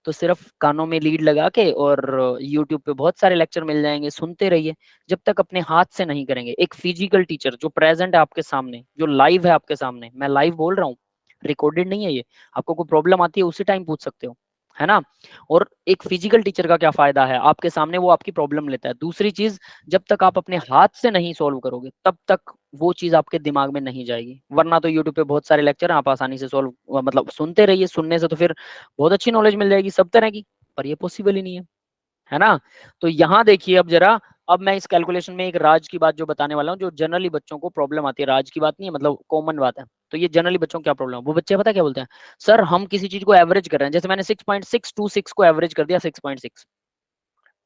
तो सिर्फ कानों में लीड लगा के और यूट्यूब पे बहुत सारे लेक्चर मिल जाएंगे, सुनते रहिए, जब तक अपने हाथ से नहीं करेंगे। एक फिजिकल टीचर जो प्रेजेंट है आपके सामने, जो लाइव है आपके सामने, मैं लाइव बोल रहा हूँ, रिकॉर्डेड नहीं है ये, आपको कोई प्रॉब्लम आती है उसी टाइम पूछ सकते हो, है ना? और एक फिजिकल टीचर का क्या फायदा है? आपके सामने वो आपकी प्रॉब्लम लेता है। दूसरी चीज, जब तक आप अपने हाथ से नहीं सॉल्व करोगे, तब तक वो चीज आपके दिमाग में नहीं जाएगी। वरना तो यूट्यूब पे बहुत सारे लेक्चर आप आसानी से सॉल्व, मतलब सुनते रहिए, सुनने से तो फिर बहुत अच्छी नॉलेज मिल जाएगी सब तरह की, पर ये पॉसिबल ही नहीं है ना? तो यहाँ देखिए अब जरा, अब मैं इस कैलकुलेशन में एक राज की बात जो बताने वाला हूँ, जो जनरली बच्चों को प्रॉब्लम आती है, राज की बात नहीं है, मतलब कॉमन बात है। तो ये जनरली बच्चों को क्या प्रॉब्लम है? वो बच्चे पता क्या बोलते हैं? सर हम किसी चीज को एवरेज कर रहे हैं, जैसे मैंने 6.626 को एवरेज कर दिया 6.6,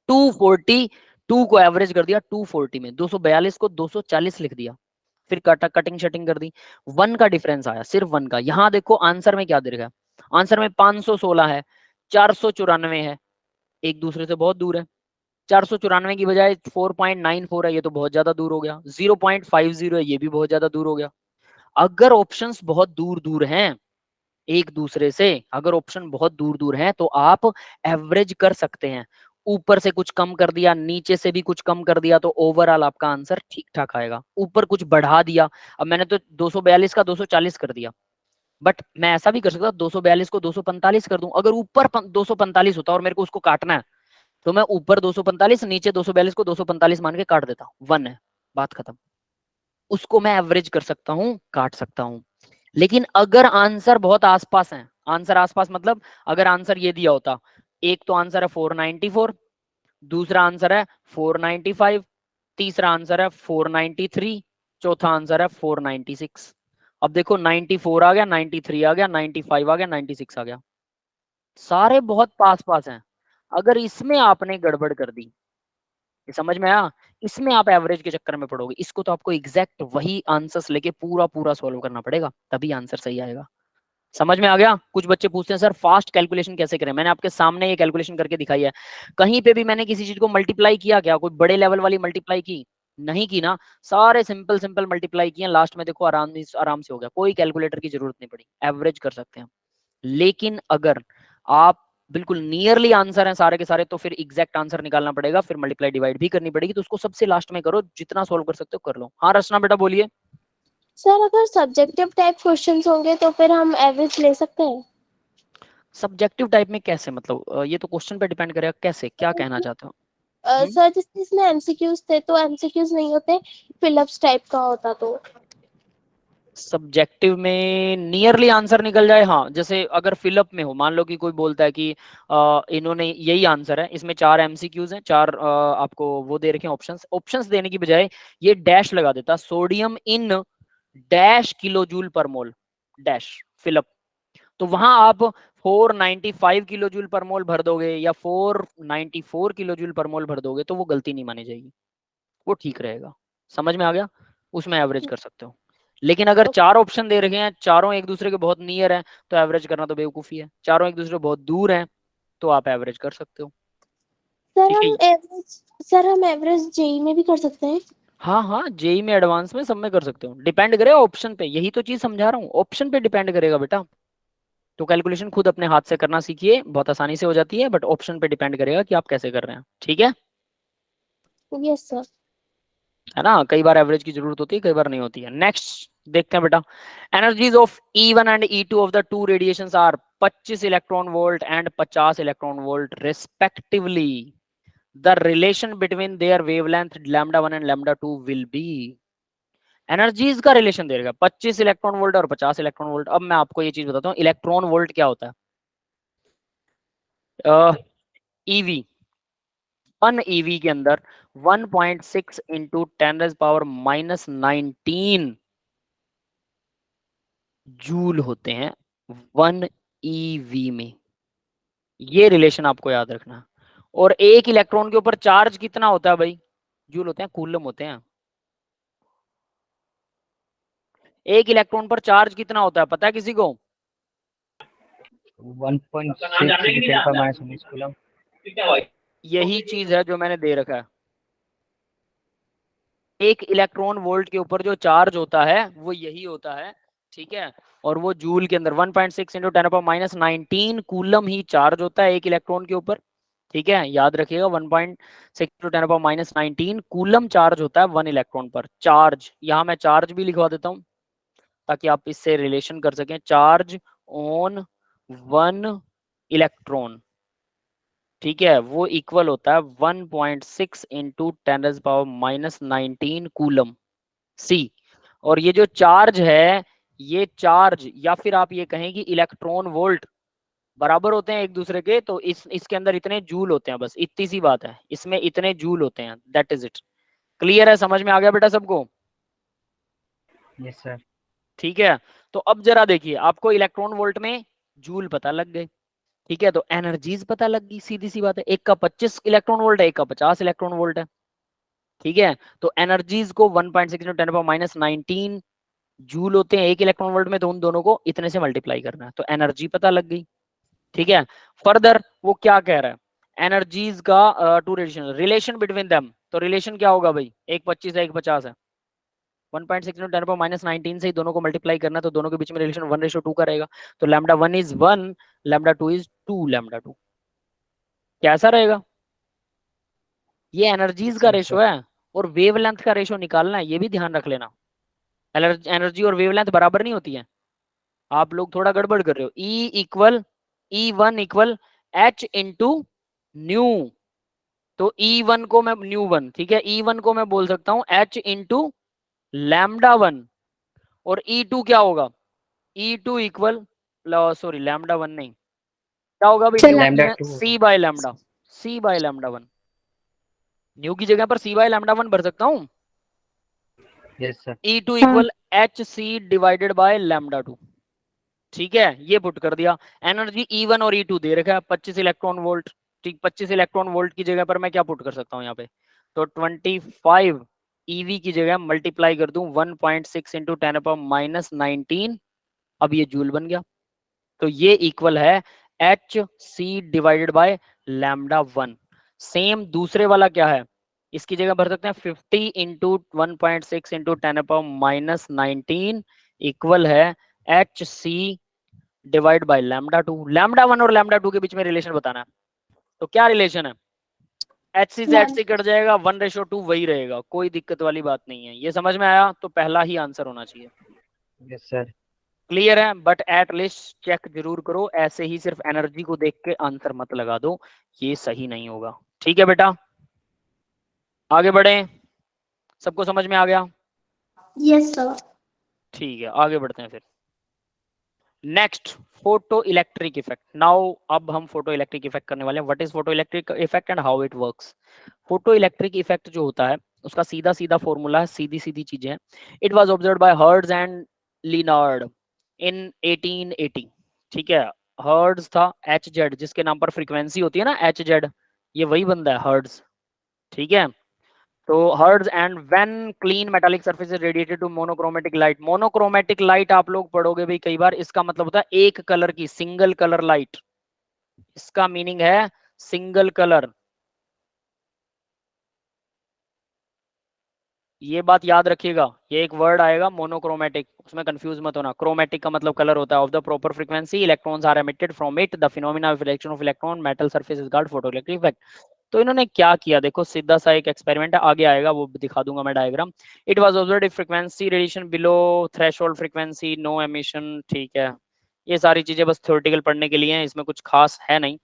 242 को एवरेज कर दिया 240 में, 242 को 240 लिख दिया, फिर कटिंग शटिंग कर दी, 1 का डिफरेंस आया, सिर्फ 1 का। यहाँ देखो आंसर में क्या दे रखा है, आंसर में 516 है, 494 है, एक दूसरे से बहुत दूर है। 494 की बजाय 4.94 है, ये तो बहुत ज्यादा दूर हो गया। 0.50 है, ये भी बहुत ज्यादा दूर हो गया। अगर ऑप्शंस बहुत दूर दूर हैं एक दूसरे से, अगर ऑप्शन बहुत दूर दूर हैं, तो आप एवरेज कर सकते हैं। ऊपर से कुछ कम कर दिया, नीचे से भी कुछ कम कर दिया, तो ओवरऑल आपका आंसर ठीक ठाक आएगा। ऊपर कुछ बढ़ा दिया, अब मैंने तो 242 का 240 कर दिया, बट मैं ऐसा भी कर सकता 242 को 245 कर दूं। अगर ऊपर 245 होता और मेरे को उसको काटना है, तो मैं ऊपर 245, नीचे 242 को 245 मान के काट देता, 1 है, बात खत्म। उसको मैं एवरेज कर सकता हूं, काट सकता हूं। लेकिन अगर आंसर बहुत आसपास है, आंसर आसपास मतलब अगर आंसर ये दिया होता, एक तो आंसर है 494, दूसरा आंसर है 495, तीसरा आंसर है 493, चौथा आंसर है 496। अब देखो 94 आ गया, 93 आ गया, 95 आ गया, 96 आ गया। सारे बहुत पास पास हैं। अगर इसमें आपने गड़बड़ कर दी, ये समझ में आया, इसमें आप एवरेज के चक्कर में पड़ोगे। इसको तो आपको एग्जैक्ट वही आंसर्स लेके पूरा पूरा सॉल्व करना पड़ेगा, तभी आंसर सही आएगा। समझ में आ गया? कुछ बच्चे पूछते हैं सर फास्ट कैलकुलेशन कैसे करें। मैंने आपके सामने ये कैलकुलेशन करके दिखाई है। कहीं पे भी मैंने किसी चीज को मल्टीप्लाई किया क्या? कोई बड़े लेवल वाली मल्टीप्लाई की? नहीं की ना। सारे सिंपल सिंपल मल्टीप्लाई किए, लास्ट में देखो आराम से हो गया, कोई कैलकुलेटर की जरूरत नहीं पड़ी, एवरेज कर सकते हैं। लेकिन अगर आप बिल्कुल नियरली आंसर है सारे के सारे, तो फिर एग्जैक्ट आंसर निकालना पड़ेगा, फिर मल्टीप्लाई डिवाइड भी करनी पड़ेगी, तो उसको सबसे लास्ट में करो, जितना सोल्व कर सकते हो कर लो। हाँ रचना बेटा बोलिए। सर अगर सब्जेक्टिव टाइप क्वेश्चंस होंगे तो फिर हम एवरेज ले सकते हैं? सब्जेक्टिव टाइप में कैसे? मतलब ये तो क्वेश्चन पे डिपेंड करेगा, कैसे, क्या कहना चाहते हो? सर जैसे इसमें एमसीक्यूज थे तो एमसीक्यूज नहीं होते, फिलअप्स टाइप का होता तो। सब्जेक्टिव में नियरली आंसर निकल जाए, हाँ। जैसे अगर फिलअप में हो, मान लो कि कोई बोलता है कि इन्होंने यही आंसर है, इसमें 4 एमसीक्यूज हैं, 4 आपको वो दे रखे हैं ऑप्शंस। ऑप्शंस देने की बजाय ये डैश लगा देता, sodium in dash kilo joule per mole dash fill up, तो वहां आप 495 किलो जूल पर मोल भर दोगे या 494 किलो जूल पर मोल भर दोगे, तो वो गलती नहीं मानी जाएगी, वो ठीक रहेगा। समझ में आ गया? उसमें एवरेज कर सकते हो। लेकिन अगर 4 ऑप्शन दे रखे हैं, चारों एक दूसरे के बहुत नियर हैं, तो एवरेज करना तो बेवकूफी है। चारों एक दूसरे से बहुत दूर हैं, तो आप एवरेज कर सकते हो। सर ठीक है। हम एवरेज जेई में भी कर सकते हैं? हाँ हाँ, जेई में एडवांस में सब में कर सकते हो, डिपेंड करेगा ऑप्शन पे। यही तो चीज समझा रहा हूँ, ऑप्शन पे डिपेंड करेगा बेटा। तो कैलकुलेशन खुद अपने हाथ से करना सीखिए, बहुत आसानी से हो जाती है, बट ऑप्शन पे डिपेंड करेगा कि आप कैसे कर रहे हैं। ठीक है? Yes sir. है ना, कई बार एवरेज की जरूरत होती है, कई बार नहीं होती है। नेक्स्ट देखते हैं बेटा, energies of E1 and E2 of the two radiations are 25 electron volt and 50 electron volt respectively. The relation between their wavelength λ1 and λ2 will be. Energies का रिलेशन देगा 25 इलेक्ट्रॉन वोल्ट और 50 इलेक्ट्रॉन वोल्ट। अब मैं आपको ये चीज बताता हूँ, इलेक्ट्रॉन वोल्ट क्या होता है। ईवी, 1 ईवी के अंदर 1.6 इंटू 10⁻⁻19 जूल होते हैं 1 ईवी में। ये रिलेशन आपको याद रखना। और एक इलेक्ट्रॉन के ऊपर चार्ज कितना होता है भाई? जूल होते हैं, कूलम होते हैं। एक इलेक्ट्रॉन पर चार्ज कितना होता है, पता है किसी को? 1.6 कूलम। यही चीज है जो मैंने दे रखा है। एक इलेक्ट्रॉन वोल्ट के ऊपर जो चार्ज होता है वो यही होता है, ठीक है। और वो जूल के अंदर 1.6 इंटू 10⁻⁻19 कूलम ही चार्ज होता है एक इलेक्ट्रॉन के ऊपर। ठीक है, याद रखिएगा 1.6 इंटू 10⁻⁻19 कूलम चार्ज होता है 1 इलेक्ट्रॉन पर। चार्ज, यहाँ मैं चार्ज भी लिखवा देता हूँ ताकि आप इससे रिलेशन कर सकें। चार्ज ऑन 1 इलेक्ट्रॉन, ठीक है, वो इक्वल होता है 1.6 इंटू 10⁻⁻19 कूलम सी। और ये जो चार्ज है, ये चार्ज या फिर आप ये कहें कि इलेक्ट्रॉन वोल्ट बराबर होते हैं एक दूसरे के, तो इसके अंदर इतने जूल होते हैं, बस इतनी सी बात है, इसमें इतने जूल होते हैं, दैट इज इट। क्लियर है? समझ में आ गया बेटा सबको? Yes sir. ठीक है, तो अब जरा देखिए, आपको इलेक्ट्रॉन वोल्ट में जूल पता लग गए, ठीक है, तो एनर्जीज पता लग गई, सीधी सी बात है। एक का 25 इलेक्ट्रॉन वोल्ट है, एक का 50 इलेक्ट्रॉन वोल्ट है, ठीक है। तो एनर्जीज को 1.6 इंटू 10⁻⁻19 जूल होते हैं एक इलेक्ट्रॉन वोल्ट में, तो उन दोनों को इतने से मल्टीप्लाई करना है, तो एनर्जी पता लग गई। ठीक है, फर्दर वो क्या कह रहा है, एनर्जीज का टू रिलेशन बिटवीन देम, तो रिलेशन क्या होगा भाई? एक 25 है, एक 50 है, 1.6 इंटू 10⁻⁻19 से ही दोनों को मल्टीप्लाई करना है, तो दोनों के बीच में रिलेशन 1:2 का रहेगा। तो λ1 इज 1, λ2 इज 2 λ2। कैसा रहेगा? ये एनर्जीज का रेशो है, और वेवलेंथ का रेशो निकालना है, ये भी ध्यान रख लेना। एनर्जी और वेवलेंथ बराबर नहीं होती है, आप लोग थोड़ा गड़बड़ कर रहे हो। E1 equal H into new, तो E1 को मैं न्यू 1, ठीक है, E1 को मैं बोल सकता हूं H इंटू λ1। और E2 क्या होगा? E2 इक्वल, सॉरी λ1 नहीं, क्या होगा भाई? सर न्यू की लैम्डा जगह 2 होगा। C/λ1, न्यू की जगह पर C/λ1 भर सकता हूं। Yes sir. E2 equal HC divided by λ2, ठीक है, ये पुट कर दिया। एनर्जी E1 और E2 दे रखा है 25 इलेक्ट्रॉन वोल्ट। ठीक, 25 इलेक्ट्रॉन वोल्ट की जगह पर मैं क्या पुट कर सकता हूँ यहाँ पे, तो 25 EV की जगह मल्टीप्लाई कर दूं 1.6 इंटू 10⁻⁻19। अब ये जूल बन गया, तो ये इक्वल है HC डिवाइडेड बाय λ1। सेम दूसरे वाला क्या है, इसकी जगह भर सकते हैं 50 इंटू 1.6 इंटू 10⁻⁻19 इक्वल है HC डिवाइड बाय λ2। λ1 और λ2 के बीच में रिलेशन बताना है, तो क्या रिलेशन है, HC से HC कट जाएगा, 1:2 वही रहेगा, कोई दिक्कत वाली बात नहीं है। ये समझ में आया, तो पहला ही आंसर होना चाहिए। Yes sir. क्लियर है, बट एट लीस्ट चेक जरूर करो, ऐसे ही सिर्फ एनर्जी को देख के आंसर मत लगा दो, ये सही नहीं होगा। ठीक है बेटा, आगे बढ़े, सबको समझ में आ गया? Yes sir. ठीक है, आगे बढ़ते हैं फिर। Next, photo electric effect. Now अब हम फोटो इलेक्ट्रिक इफेक्ट करने वाले हैं। What is photo electric effect and how it works. Photo electric effect जो होता है उसका सीधा सीधा फॉर्मूला है, सीधी सीधी चीजें हैं। It was observed by Hertz and Lenard in 1880। ठीक है, हर्ट्ज था, HZ जिसके नाम पर फ्रीक्वेंसी होती है ना HZ, ये वही बंदा है हर्ट्ज। ठीक है, तो hertz and when clean metallic surface is radiated to monochromatic light. Monochromatic light आप लोग पढ़ोगे भी कई बार, इसका मतलब होता है एक कलर की, सिंगल कलर लाइट, इसका मीनिंग है सिंगल कलर। ये बात याद रखिएगा, ये एक वर्ड आएगा मोनोक्रोमेटिक, उसमें कंफ्यूज मत होना। क्रोमेटिक का मतलब कलर होता है, of the proper frequency electrons are emitted from it, the phenomena of election of electron metal surface is called photoelectric effect. तो इन्होंने क्या किया, देखो सीधा सा एक एक्सपेरिमेंट है, आगे आएगा वो दिखा दूंगा मैं diagram. It was observed frequency radiation below threshold frequency, no emission. ठीक है, ये सारी चीजें बस थ्योरेटिकल पढ़ने के लिए हैं, इसमें कुछ खास है नहीं,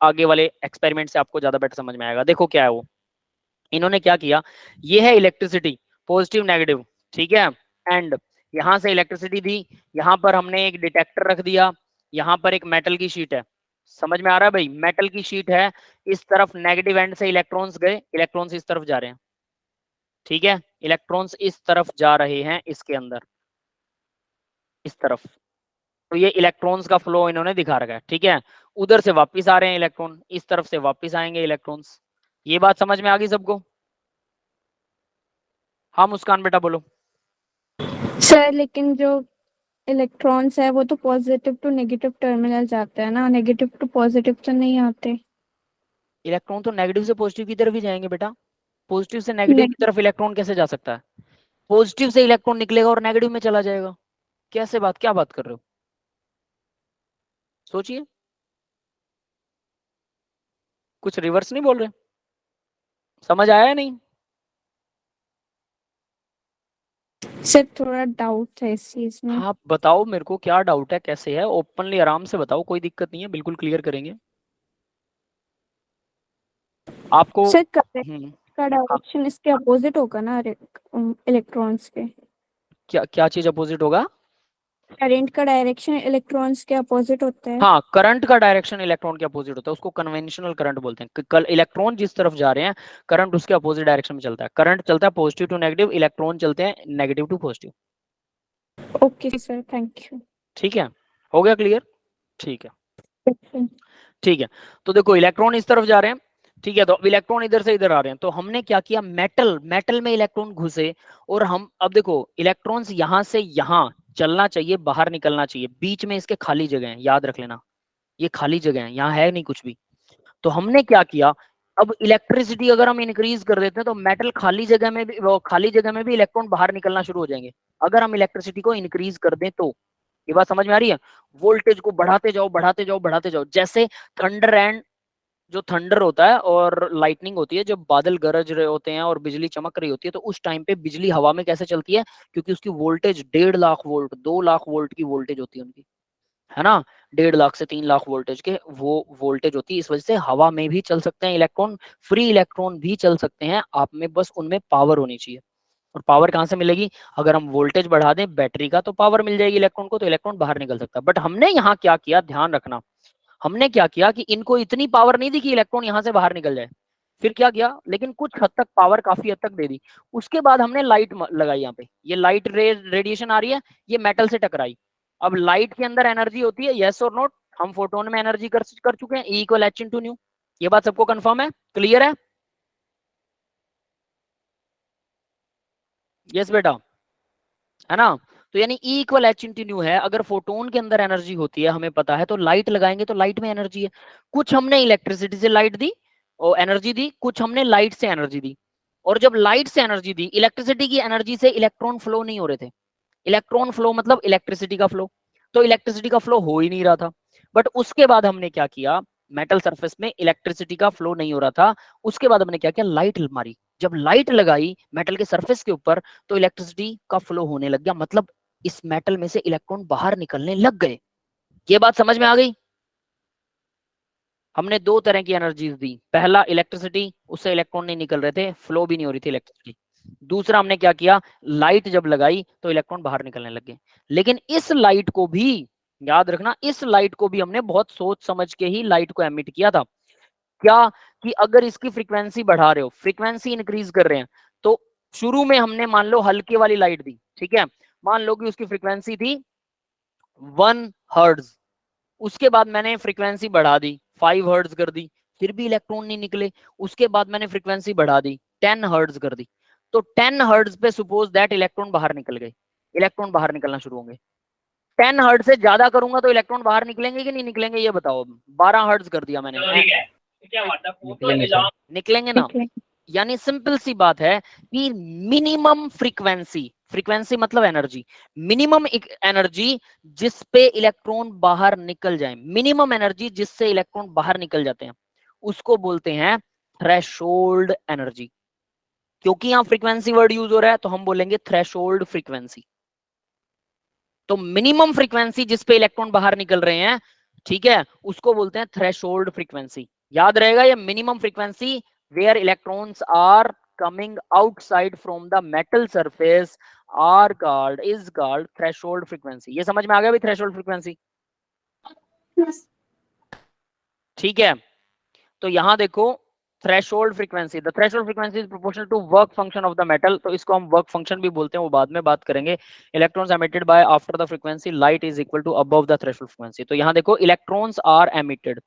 आगे वाले एक्सपेरिमेंट से आपको ज्यादा बेटर समझ में आएगा। देखो क्या है वो, इन्होंने क्या किया, ये है इलेक्ट्रिसिटी, पॉजिटिव नेगेटिव, ठीक है, एंड यहां से इलेक्ट्रिसिटी दी, यहां पर हमने एक डिटेक्टर रख दिया, यहां पर एक मेटल की शीट है। समझ में आ रहा है भाई, मेटल की शीट है, इस तरफ नेगेटिव एंड से इलेक्ट्रॉन्स गए, इलेक्ट्रॉन्स इस तरफ जा रहे हैं। ठीक है, इलेक्ट्रॉन्स इस तरफ जा रहे हैं, इसके अंदर इस तरफ, तो ये इलेक्ट्रॉन्स का फ्लो इन्होंने दिखा रखा है। ठीक है, उधर से वापस आ रहे हैं इलेक्ट्रॉन, इस तरफ से वापस आएंगे इलेक्ट्रॉन्स। ये बात समझ में आ गई सबको? हाँ मुस्कान बेटा बोलो। सर लेकिन जो इलेक्ट्रॉन्स है वो तो पॉजिटिव टू नेगेटिव टर्मिनल जाते हैं ना, नेगेटिव टू पॉजिटिव तो नहीं आते। इलेक्ट्रॉन तो नेगेटिव से पॉजिटिव की तरफ ही जाएंगे बेटा, पॉजिटिव से नेगेटिव की तरफ इलेक्ट्रॉन कैसे जा सकता है? पॉजिटिव से इलेक्ट्रॉन निकलेगा और नेगेटिव में चला जाएगा, कैसे बात, क्या बात कर रहे हो, सोचिए, कुछ रिवर्स नहीं बोल रहे, समझ आया या नहीं? सर थोड़ा डाउट है इस चीज में। हाँ बताओ मेरे को क्या डाउट है, कैसे है, ओपनली आराम से बताओ, कोई दिक्कत नहीं है, बिल्कुल क्लियर करेंगे आपको। सर करंट हम्म, का डायरेक्शन इसके अपोजिट होगा ना इलेक्ट्रॉन्स के। क्या क्या चीज अपोजिट होगा? करंट का डायरेक्शन इलेक्ट्रॉन्स के अपोजिट होता है। हाँ, करंट का डायरेक्शन इलेक्ट्रॉन के अपोजिट होता है, उसको कन्वेंशनल करंट बोलते हैं। कल इलेक्ट्रॉन जिस तरफ जा रहे हैं, करंट उसके अपोजिट डायरेक्शन में चलता है। करंट चलता है पॉजिटिव टू नेगेटिव, इलेक्ट्रॉन चलते हैं negative to positive. Okay sir, thank you. ठीक है, हो गया क्लियर? ठीक है, ठीक है, तो देखो इलेक्ट्रॉन इस तरफ जा रहे हैं, ठीक है, तो इलेक्ट्रॉन इधर से इधर आ रहे हैं, तो हमने क्या किया, मेटल में इलेक्ट्रॉन घुसे, और हम अब देखो इलेक्ट्रॉन्स यहां से यहां चलना चाहिए, बाहर निकलना चाहिए, बीच में इसके खाली जगह है, याद रख लेना, ये खाली जगह है, यहाँ है नहीं कुछ भी। तो हमने क्या किया, अब इलेक्ट्रिसिटी अगर हम इंक्रीज कर देते हैं तो मेटल खाली जगह में भी, खाली जगह में भी इलेक्ट्रॉन बाहर निकलना शुरू हो जाएंगे, अगर हम इलेक्ट्रिसिटी को इंक्रीज कर दें तो। ये बात समझ में आ रही है? वोल्टेज को बढ़ाते जाओ बढ़ाते जाओ बढ़ाते जाओ, जैसे थंडर एंड जो थंडर होता है और लाइटनिंग होती है, जब बादल गरज रहे होते हैं और बिजली चमक रही होती है, तो उस टाइम पे बिजली हवा में कैसे चलती है, क्योंकि उसकी voltage 1.5 lakh volt 2 lakh volt की वोल्टेज होती है उनकी, है ना, 1.5 लाख से 3 लाख वोल्टेज के वो वोल्टेज होती है। इस वजह से हवा में भी चल सकते हैं इलेक्ट्रॉन, फ्री इलेक्ट्रॉन भी चल सकते हैं, आप में बस उनमें पावर होनी चाहिए। और पावर कहाँ से मिलेगी, अगर हम वोल्टेज बढ़ा दें बैटरी का तो पावर मिल जाएगी इलेक्ट्रॉन को, तो इलेक्ट्रॉन बाहर निकल सकता है। बट हमने यहाँ क्या किया, ध्यान रखना, हमने क्या किया कि इनको इतनी पावर नहीं दी कि इलेक्ट्रॉन यहाँ से बाहर निकल जाए, फिर क्या किया, लेकिन कुछ हद तक पावर काफी हद तक दे दी। उसके बाद हमने लाइट लगाई, यहाँ पे ये लाइट रेडिएशन आ रही है, ये मेटल से टकराई, अब लाइट के अंदर एनर्जी होती है, यस और नोट? हम फोटोन में एनर्जी कर चुके हैं, E = h × न्यू। ये बात सबको कंफर्म है, क्लियर है? यस बेटा, है ना? तो यानी E = h × न्यू है। अगर फोटोन के अंदर एनर्जी होती है हमें पता है, तो लाइट लगाएंगे तो लाइट में एनर्जी है। कुछ हमने इलेक्ट्रिसिटी से लाइट दी और एनर्जी दी, कुछ हमने लाइट से एनर्जी दी। और जब लाइट से एनर्जी दी, इलेक्ट्रिसिटी की एनर्जी से इलेक्ट्रॉन फ्लो नहीं हो रहे थे। इलेक्ट्रॉन फ्लो मतलब इलेक्ट्रिसिटी का फ्लो, तो इलेक्ट्रिसिटी का फ्लो हो ही नहीं रहा था। बट उसके बाद हमने क्या किया, मेटल सरफेस में इलेक्ट्रिसिटी का फ्लो नहीं हो रहा था, उसके बाद हमने क्या किया, लाइट मारी। जब लाइट लगाई मेटल के सरफेस के ऊपर, तो इलेक्ट्रिसिटी का फ्लो होने लग गया, मतलब इस मेटल में से इलेक्ट्रॉन बाहर निकलने लग गए। ये बात समझ में आ गई? हमने दो तरह की एनर्जीज दी, पहला इलेक्ट्रिसिटी, उससे इलेक्ट्रॉन नहीं निकल रहे थे, फ्लो भी नहीं हो रही थी इलेक्ट्रिसिटी। दूसरा हमने क्या किया, लाइट जब लगाई तो इलेक्ट्रॉन बाहर निकलने लग गए। लेकिन इस लाइट को भी याद रखना, इस लाइट को भी हमने बहुत सोच समझ के ही लाइट को एमिट किया था। क्या कि अगर इसकी फ्रीक्वेंसी बढ़ा रहे हो, फ्रीक्वेंसी इंक्रीज कर रहे हैं, तो शुरू में हमने मान लो हल्के वाली लाइट दी, ठीक है, मान लो कि उसकी फ्रीक्वेंसी थी 1 हर्ट्ज। उसके बाद मैंने फ्रीक्वेंसी बढ़ा दी, 5 हर्ट्ज कर दी, फिर भी इलेक्ट्रॉन नहीं निकले। उसके बाद मैंने फ्रीक्वेंसी बढ़ा दी, 10 हर्ट्ज कर दी। तो 10 हर्ट्ज पे सपोज दैट इलेक्ट्रॉन बाहर निकल गए, इलेक्ट्रॉन बाहर निकलना शुरू होंगे। 10 हर्ट्ज से ज्यादा करूंगा तो इलेक्ट्रॉन बाहर निकलेंगे कि नहीं निकलेंगे, ये बताओ। 12 हर्ट्ज कर दिया मैंने, निकलेंगे सर। निकलेंगे ना? यानी सिंपल सी बात है कि मिनिमम फ्रीक्वेंसी, फ्रीक्वेंसी मतलब एनर्जी, मिनिमम एनर्जी जिस पे इलेक्ट्रॉन बाहर निकल जाए, मिनिमम एनर्जी जिससे इलेक्ट्रॉन बाहर निकल जाते हैं, उसको बोलते हैं थ्रेशोल्ड एनर्जी। क्योंकि यहां फ्रीक्वेंसी वर्ड यूज हो रहा है तो हम बोलेंगे थ्रेशोल्ड फ्रीक्वेंसी। तो मिनिमम फ्रीक्वेंसी जिस पे इलेक्ट्रॉन बाहर निकल रहे हैं, ठीक है, उसको बोलते हैं थ्रेशोल्ड फ्रीक्वेंसी। याद रहेगा ये, minimum frequency where electrons are coming outside from the metal surface is called threshold frequency। ये समझ में आ गया भाई, थ्रेशोल्ड फ्रीक्वेंसी? ठीक है, तो यहां देखो threshold frequency, the threshold frequency is proportional to work function of the metal. तो इसको हम वर्क फंक्शन भी बोलते हैं, वो बाद में बात करेंगे। Electrons emitted by after the frequency light is equal to above the threshold frequency. तो यहां देखो electrons are emitted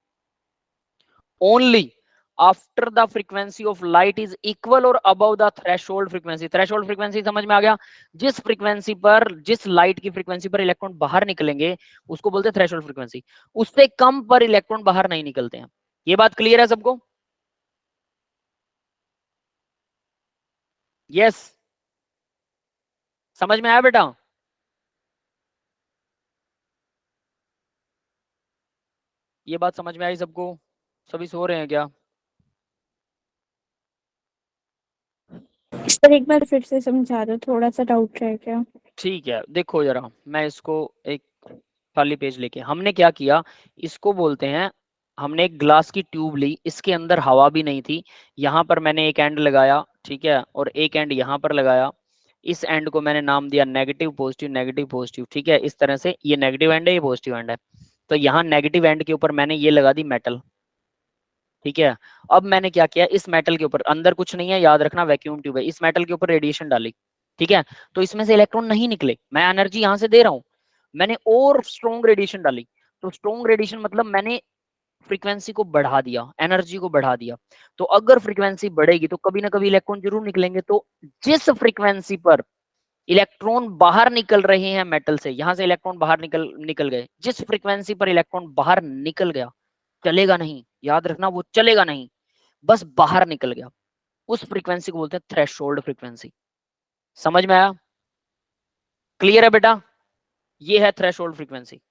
only after the frequency of light is equal और above the threshold frequency. Threshold frequency समझ में आ गया? जिस frequency पर, जिस लाइट की फ्रीक्वेंसी पर इलेक्ट्रॉन बाहर निकलेंगे उसको बोलते हैं थ्रेशोल्ड फ्रीक्वेंसी। उससे कम पर इलेक्ट्रॉन बाहर नहीं निकलते हैं। ये बात क्लियर है सबको? यस, समझ में आया बेटा? ये बात समझ में आई सबको? सभी सो रहे हैं क्या? सर एक बार फिर से समझा दो, थोड़ा सा डाउट रह गया। ठीक है, देखो जरा, मैं इसको एक खाली पेज लेके, हमने क्या किया, इसको बोलते हैं, हमने एक ग्लास की ट्यूब ली, इसके अंदर हवा भी नहीं थी। यहाँ पर मैंने एक एंड लगाया, ठीक है, और एक एंड यहाँ पर लगाया। इस एंड को मैंने नाम दिया नेगेटिव पॉजिटिव, नेगेटिव पॉजिटिव, ठीक है। इस तरह से ये नेगेटिव एंड है, ये पॉजिटिव एंड है। तो यहाँ नेगेटिव एंड के ऊपर मैंने ये लगा दी मेटल, ठीक है। अब मैंने क्या किया, इस मेटल के ऊपर, अंदर कुछ नहीं है, याद रखना वैक्यूम ट्यूब है, इस मेटल के ऊपर रेडिएशन डाली, ठीक है। तो इसमें से इलेक्ट्रॉन नहीं निकले, मैं एनर्जी यहाँ से दे रहा हूँ, मैंने और स्ट्रॉन्ग रेडिएशन डाली। तो स्ट्रॉन्ग रेडिएशन मतलब मैंने फ्रीक्वेंसी को बढ़ा दिया, एनर्जी को बढ़ा दिया। तो अगर फ्रीक्वेंसी बढ़ेगी तो कभी ना कभी इलेक्ट्रॉन जरूर निकलेंगे। तो जिस फ्रीक्वेंसी पर इलेक्ट्रॉन बाहर निकल रहे हैं मेटल से, यहां से इलेक्ट्रॉन बाहर निकल गए, जिस फ्रीक्वेंसी पर इलेक्ट्रॉन बाहर निकल गया, चलेगा नहीं, याद रखना, वो चलेगा नहीं, बस बाहर निकल गया, उस फ्रीक्वेंसी को बोलते हैं थ्रेशोल्ड फ्रीक्वेंसी। समझ में आया? क्लियर है बेटा? ये है थ्रेशोल्ड फ्रीक्वेंसी।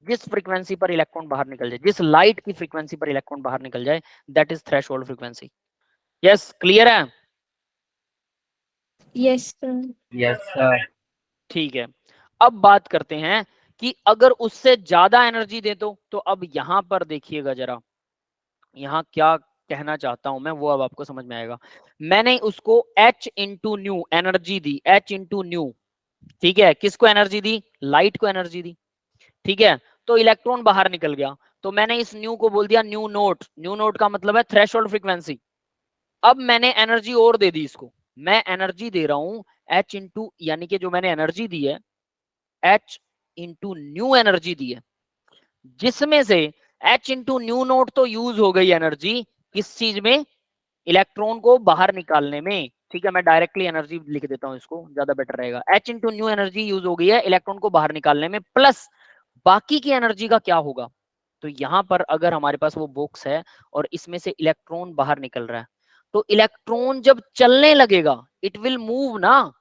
जिस फ्रीक्वेंसी पर इलेक्ट्रॉन बाहर निकल जाए, जिस लाइट की फ्रीक्वेंसी पर इलेक्ट्रॉन बाहर निकल जाए, that is threshold frequency. Yes, clear है? Yes sir. Yes sir. ठीक है, अब बात करते हैं कि अगर उससे ज्यादा एनर्जी दे तो अब यहां पर देखिएगा जरा, यहां क्या कहना चाहता हूं मैं, वो अब आपको समझ में आएगा। मैंने उसको H इंटू न्यू एनर्जी दी, H इंटू न्यू, ठीक है। किसको एनर्जी दी? लाइट को एनर्जी दी, ठीक है। तो इलेक्ट्रॉन बाहर निकल गया, तो मैंने इस न्यू को बोल दिया न्यू नोट। न्यू नोट का मतलब है थ्रेशोल्ड फ्रीक्वेंसी। अब मैंने एनर्जी और दे दी इसको, मैं एनर्जी दे रहा हूं H इंटू, यानी कि जो मैंने एनर्जी दी है h इंटू न्यू एनर्जी दी है, जिसमें से h इंटू न्यू नोट तो यूज हो गई एनर्जी किस चीज में, इलेक्ट्रॉन को बाहर निकालने में। ठीक है, मैं डायरेक्टली एनर्जी लिख देता हूं, इसको ज्यादा बेटर रहेगा। h into new energy use हो गई है इलेक्ट्रॉन को बाहर निकालने में, प्लस बाकी की एनर्जी का क्या होगा। तो यहां पर अगर हमारे पास वो बॉक्स है और इसमें से इलेक्ट्रॉन बाहर निकल रहा है, तो इलेक्ट्रॉन जब चलने लगेगा इट विल मूव ना,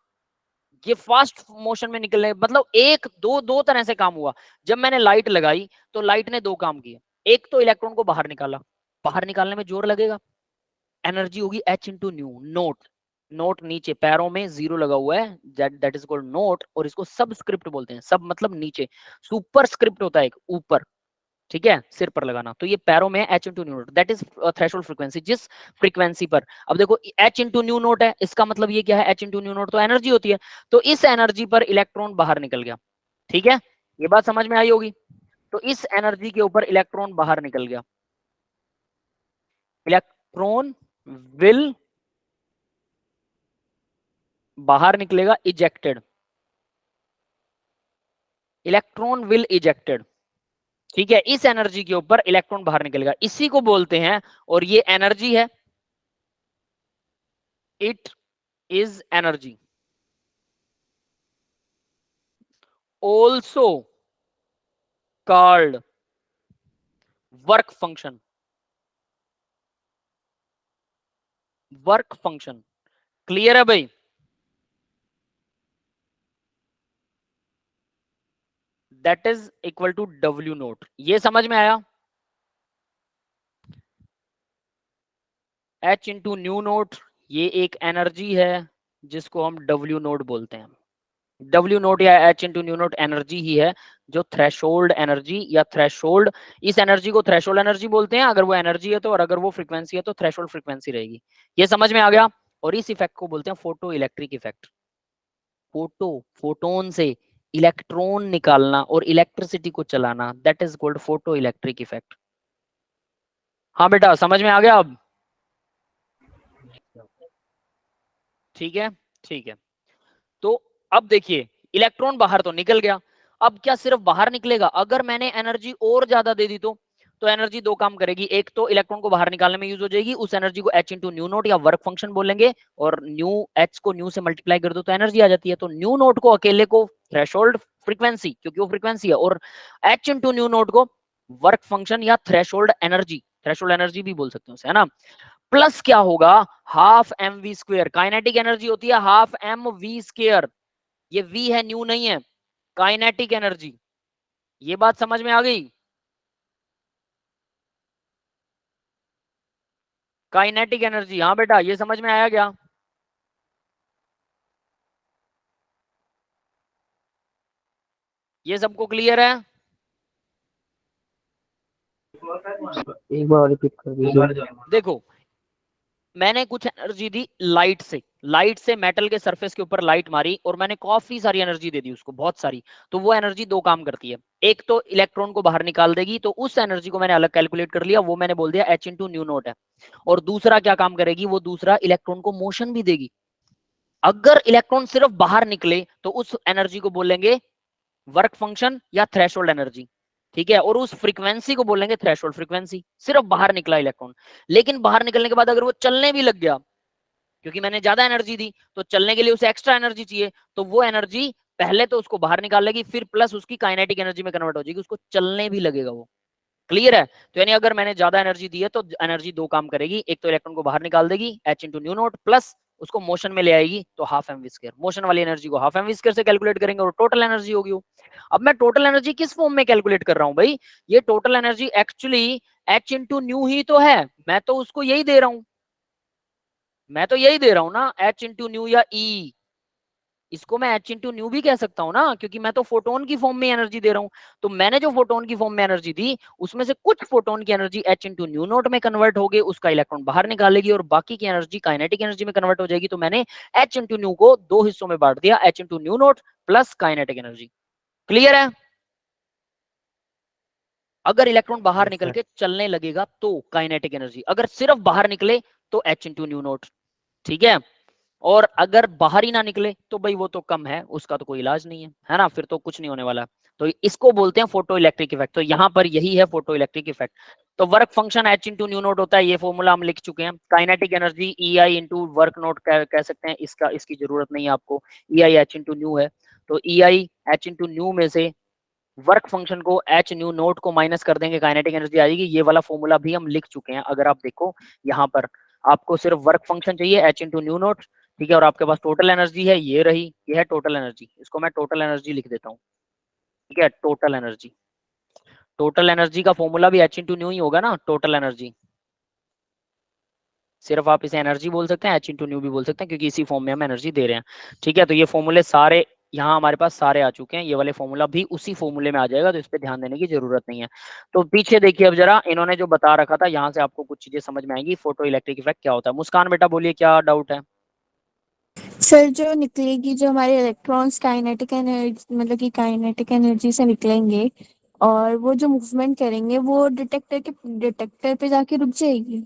ये फास्ट मोशन में निकलने, मतलब एक दो दो तरह से काम हुआ। जब मैंने लाइट लगाई तो लाइट ने दो काम किए, एक तो इलेक्ट्रॉन को बाहर निकाला, बाहर निकालने में जोर लगेगा, एनर्जी होगी h into nu note. Note नीचे पैरों में जीरो लगा हुआ है, दैट इज कॉल्ड नोट, और इसको सब स्क्रिप्ट बोलते हैं। सब मतलब नीचे, सुपर स्क्रिप्ट होता है एक ऊपर, ठीक है, सिर पर लगाना। तो ये पैरों में h into nu note, that is threshold frequency. जिस फ्रीक्वेंसी पर, अब देखो h इंटू न्यू नोट है, इसका मतलब ये क्या है, h इंटू न्यू नोट तो एनर्जी होती है, तो इस एनर्जी पर इलेक्ट्रॉन बाहर निकल गया। ठीक है, ये बात समझ में आई होगी। तो इस एनर्जी के ऊपर इलेक्ट्रॉन बाहर निकल गया, इलेक्ट्रॉन विल बाहर निकलेगा, इजेक्टेड, इलेक्ट्रॉन विल इजेक्टेड। ठीक है, इस एनर्जी के ऊपर इलेक्ट्रॉन बाहर निकलेगा, इसी को बोलते हैं, और ये एनर्जी है, it is energy. Also called work function, work function. Clear है भाई? That is equal to W naught. ये समझ में आया? h इंटू न्यू नोट ये एक एनर्जी है जिसको हम डब्ल्यू नोट बोलते हैं। डब्ल्यू नोट या h into nu naught energy ही है जो थ्रेशोल्ड एनर्जी या थ्रेशोल्ड, इस एनर्जी को थ्रेशोल्ड एनर्जी बोलते हैं अगर वो एनर्जी है तो, और अगर वो फ्रीक्वेंसी है तो थ्रेशोल्ड फ्रीक्वेंसी रहेगी। ये समझ में आ गया? और इस इफेक्ट को बोलते हैं photo electric effect. Photo, photon से इलेक्ट्रॉन निकालना और इलेक्ट्रिसिटी को चलाना, that is called photo electric effect. हाँ बेटा, समझ में आ गया अब? ठीक है, ठीक है। तो अब देखिए, इलेक्ट्रॉन बाहर तो निकल गया, अब क्या सिर्फ बाहर निकलेगा? अगर मैंने एनर्जी और ज्यादा दे दी तो एनर्जी दो काम करेगी, एक तो इलेक्ट्रॉन को बाहर निकालने में यूज हो जाएगी, उस एनर्जी को h इंटू न्यू नोट या वर्क फंक्शन बोलेंगे, और न्यू h को न्यू से मल्टीप्लाई कर दो तो एनर्जी आ जाती है। तो न्यू नोट को अकेले को थ्रेशोल्ड फ्रीक्वेंसी, क्योंकि वो फ्रीक्वेंसी है, और h इंटू न्यू नोट को वर्क फंक्शन या थ्रेशोल्ड एनर्जी, थ्रेशोल्ड एनर्जी भी बोल सकते हैं, है ना। प्लस क्या होगा, half M v square, kinetic energy होती है हाफ एम वी स्क्वेयर, ये v है, न्यू नहीं है, काइनेटिक एनर्जी। ये बात समझ में आ गई? काइनेटिक एनर्जी, हाँ बेटा, ये समझ में आया क्या? ये सबको क्लियर है? एक बार रिपीट कर दीजिए। देखो, मैंने कुछ एनर्जी दी लाइट से, लाइट से मेटल के सरफेस के ऊपर लाइट मारी और मैंने काफी सारी एनर्जी दे दी उसको, बहुत सारी। तो वो एनर्जी दो काम करती है, एक तो इलेक्ट्रॉन को बाहर निकाल देगी, तो उस एनर्जी को मैंने अलग कैलकुलेट कर लिया, वो मैंने बोल दिया h इंटू न्यू नोट है। और दूसरा क्या काम करेगी, वो दूसरा इलेक्ट्रॉन को मोशन भी देगी। अगर इलेक्ट्रॉन सिर्फ बाहर निकले तो उस एनर्जी को बोलेंगे वर्क फंक्शन या थ्रेशोल्ड एनर्जी। ठीक है, और उस फ्रीक्वेंसी को बोलेंगे थ्रेशोल्ड फ्रीक्वेंसी, सिर्फ बाहर निकला इलेक्ट्रॉन। लेकिन बाहर निकलने के बाद अगर वो चलने भी लग गया, क्योंकि मैंने ज्यादा एनर्जी दी, तो चलने के लिए उसे एक्स्ट्रा एनर्जी चाहिए, तो वो एनर्जी पहले तो उसको बाहर निकाल लेगी, फिर प्लस उसकी काइनेटिक एनर्जी में कन्वर्ट हो जाएगी, उसको चलने भी लगेगा वो। क्लियर है? तो यानी अगर मैंने ज्यादा एनर्जी दी है तो एनर्जी दो काम करेगी, एक तो इलेक्ट्रॉन को बाहर निकाल देगी h into nu naught, plus उसको मोशन में ले आएगी तो half M we square, motion वाली एनर्जी को हाफ एम वी स्क्वायर से कैलकुलेट करेंगे और टोटल एनर्जी होगी वो। अब मैं टोटल एनर्जी किस फॉर्म में कैलकुलेट कर रहा हूं भाई, ये total energy actually h into nu ही तो है, मैं तो उसको यही दे रहा हूं, मैं तो यही दे रहा हूं ना, h इंटू न्यू या E, इसको मैं h इंटू न्यू भी कह सकता हूं ना, क्योंकि मैं तो फोटोन की फॉर्म में एनर्जी दे रहा हूं। तो मैंने जो फोटोन की फॉर्म में एनर्जी दी, उसमें से कुछ फोटोन की energy h into nu note में कन्वर्ट होगी, उसका इलेक्ट्रॉन बाहर निकालेगी, और बाकी की एनर्जी काइनेटिक एनर्जी में कन्वर्ट हो जाएगी। तो मैंने h इंटू न्यू को दो हिस्सों में बांट दिया, h into nu naught plus kinetic energy. Clear है? अगर इलेक्ट्रॉन बाहर यस निकल सर। के चलने लगेगा तो काइनेटिक एनर्जी, अगर सिर्फ बाहर निकले तो h इंटू न्यू नोट। ठीक है, और अगर बाहर ही ना निकले तो भाई वो तो कम है, उसका तो कोई इलाज नहीं है ना, फिर तो कुछ नहीं होने वाला। तो इसको बोलते हैं फोटो इलेक्ट्रिक इफेक्ट। तो यहाँ पर यही है फोटो इलेक्ट्रिक इफेक्ट। तो work function H into nu note होता है, ये फॉर्मूला हम लिख चुके हैं। Kinetic energy EI into work note कह सकते हैं, इसकी जरूरत नहीं है आपको, EI H इंटू न्यू है। तो EI H इंटू न्यू में से वर्क फंक्शन को H न्यू नोट को माइनस कर देंगे, काइनेटिक एनर्जी आ जाएगी। ये वाला फॉर्मूला भी हम लिख चुके हैं। अगर आप देखो यहाँ पर आपको सिर्फ वर्क फंक्शन चाहिए H इंटू न्यू नोट, ठीक है, और आपके पास टोटल एनर्जी है, ये रही, ये है टोटल एनर्जी। इसको मैं टोटल एनर्जी लिख देता हूँ, ठीक है, टोटल एनर्जी। टोटल एनर्जी का फॉर्मूला भी H इंटू न्यू ही होगा ना, टोटल एनर्जी। सिर्फ आप इसे एनर्जी बोल सकते हैं, H इंटू न्यू भी बोल सकते हैं, क्योंकि इसी फॉर्म में हम एनर्जी दे रहे हैं, ठीक है। तो ये फॉर्मूले सारे यहाँ हमारे पास सारे आ चुके हैं, ये वाले फॉर्मूला भी उसी फॉर्मूले में आ जाएगा, तो इस पे ध्यान देने की जरूरत नहीं है। तो पीछे देखिए अब जरा, इन्होंने जो बता रखा था, यहाँ से आपको कुछ चीजें समझ में आएंगी। फोटो इलेक्ट्रिक इफेक्ट क्या होता है। मुस्कान बेटा बोलिए, क्या डाउट है। सर जो निकलेगी, जो हमारे इलेक्ट्रॉन्स काइनेटिक एनर्जी, मतलब कि काइनेटिक एनर्जी से निकलेंगे और वो जो मूवमेंट करेंगे वो डिटेक्टर पे जाके रुक जाएगी।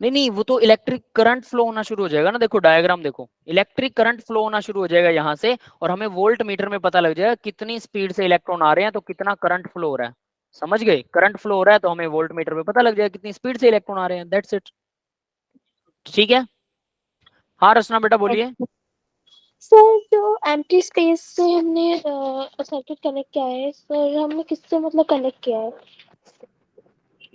नहीं नहीं, वो तो इलेक्ट्रिक करंट फ्लो होना शुरू हो जाएगा ना। देखो डायग्राम देखो, इलेक्ट्रिक करंट फ्लो होना शुरू हो जाएगा यहाँ से, और हमें वोल्ट मीटर में पता लग जाएगा कितनी स्पीड से इलेक्ट्रॉन आ रहे हैं, तो कितना करंट फ्लो हो रहा है। समझ गए, करंट फ्लो हो रहा है तो हमें वोल्ट मीटर में पता लग जाएगा कितनी स्पीड से इलेक्ट्रॉन आ रहे हैं। दैट्स इट, ठीक है। हाँ रचना बेटा बोलिए। सर जो एम्प्टी स्पेस से हमने सर्किट कनेक्ट किया है सर, हमने किससे मतलब कनेक्ट किया है?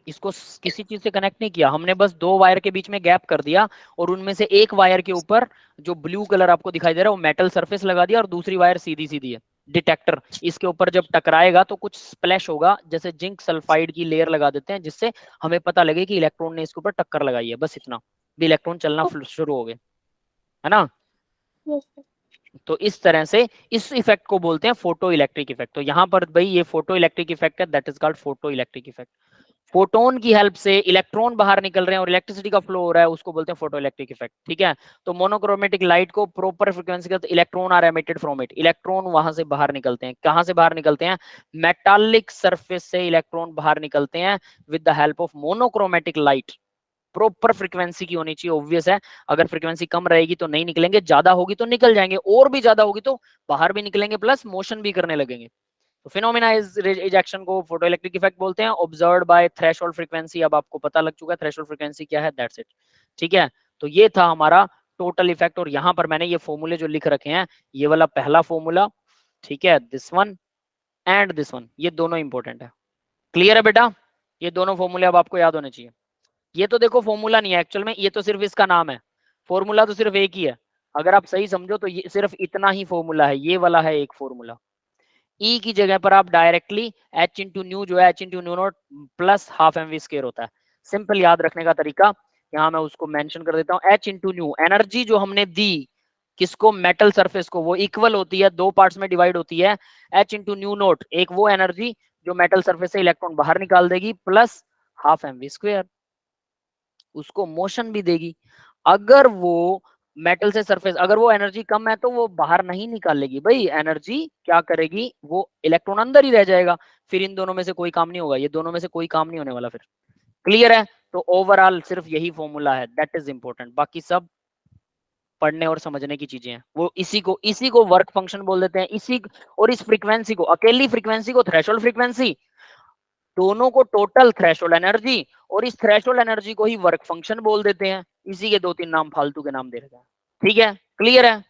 इसको किसी चीज से कनेक्ट नहीं किया हमने, बस दो वायर के बीच में गैप कर दिया, और उनमें से एक वायर के ऊपर जो ब्लू कलर आपको दिखाई दे रहा है वो मेटल सरफेस लगा दिया, और दूसरी वायर सीधी सीधी है। डिटेक्टर इसके ऊपर जब टकराएगा तो कुछ स्प्लैश होगा, जैसे जिंक सल्फाइड की लेयर लगा देते हैं, जिससे हमें पता लगे कि इलेक्ट्रॉन ने इसके ऊपर टक्कर लगाई है, बस इतना भी, इलेक्ट्रॉन चलना शुरू हो गए, है ना। Yes sir. तो इस तरह से इस इफेक्ट को बोलते हैं फोटो इलेक्ट्रिक इफेक्ट। तो यहाँ पर भाई ये फोटो इलेक्ट्रिक इफेक्ट है, that is called photo electric effect. Photon की हेल्प से इलेक्ट्रॉन बाहर निकल रहे हैं और इलेक्ट्रिसिटी का फ्लो हो रहा है, उसको बोलते हैं फोटो इलेक्ट्रिक इफेक्ट, ठीक है। तो मोनोक्रोमेटिक लाइट को प्रॉपर फ्रीक्वेंसी का electron are emitted from it, electron वहां से बाहर निकलते हैं। कहां से बाहर निकलते हैं? मेटालिक सरफेस से इलेक्ट्रॉन बाहर निकलते हैं with the help of monochromatic light. Proper frequency की होनी चाहिए, ऑब्वियस है। अगर फ्रीक्वेंसी कम रहेगी तो नहीं निकलेंगे, ज्यादा होगी तो निकल जाएंगे, और भी ज्यादा होगी तो बाहर भी निकलेंगे, प्लस मोशन भी करने लगेंगे। तो फिनोमेना इज इजेक्शन को फोटो इलेक्ट्रिक इफेक्ट बोलते हैं। ऑब्जर्व्ड बाय थ्रेशोल्ड फ्रीक्वेंसी, अब आपको पता लग चुका है थ्रेशोल्ड फ्रीक्वेंसी क्या है, दैट्स इट, ठीक है। तो ये था हमारा टोटल इफेक्ट, और यहाँ पर मैंने ये फॉर्मूले जो लिख रखे हैं, ये वाला पहला फॉर्मूला, ठीक है, this one and this one, ये दोनों इंपॉर्टेंट है। क्लियर है बेटा? ये दोनों फॉर्मूले अब आपको याद होने चाहिए। ये तो देखो फॉर्मूला नहीं है एक्चुअल में, ये तो सिर्फ इसका नाम है, फॉर्मूला तो सिर्फ एक ही है। अगर आप सही समझो तो ये सिर्फ इतना ही फॉर्मूला है, ये वाला है एक फॉर्मूला। ई की जगह पर आप डायरेक्टली H इंटू न्यू जो है H into nu naught plus half M v square होता है। सिंपल याद रखने का तरीका, यहाँ मैं उसको मेंशन कर देता हूँ। H इंटू न्यू, एनर्जी जो हमने दी किसको? मेटल सरफेस को, वो इक्वल होती है, दो पार्ट्स में डिवाइड होती है। H इंटू न्यू नोट, एक वो एनर्जी जो मेटल सरफेस से इलेक्ट्रॉन बाहर निकाल देगी, plus half M we square, उसको मोशन भी देगी। अगर वो मेटल से सरफेस, अगर वो एनर्जी कम है तो वो बाहर नहीं निकालेगी भाई, एनर्जी क्या करेगी, वो इलेक्ट्रॉन अंदर ही रह जाएगा। फिर इन दोनों में से कोई काम नहीं होगा, ये दोनों में से कोई काम नहीं होने वाला फिर। क्लियर है? तो ओवरऑल सिर्फ यही फॉर्मूला है, दैट इज इंपॉर्टेंट, बाकी सब पढ़ने और समझने की चीजें हैं। वो इसी को वर्क फंक्शन बोल देते हैं, इसी और इस फ्रीक्वेंसी को, अकेली फ्रीक्वेंसी को थ्रेशोल्ड फ्रीक्वेंसी, दोनों को टोटल थ्रेशोल्ड एनर्जी, और इस थ्रेशोल्ड एनर्जी को ही वर्क फंक्शन बोल देते हैं। इसी के दो तीन नाम फालतू के नाम दे रहे हैं, ठीक है। क्लियर है?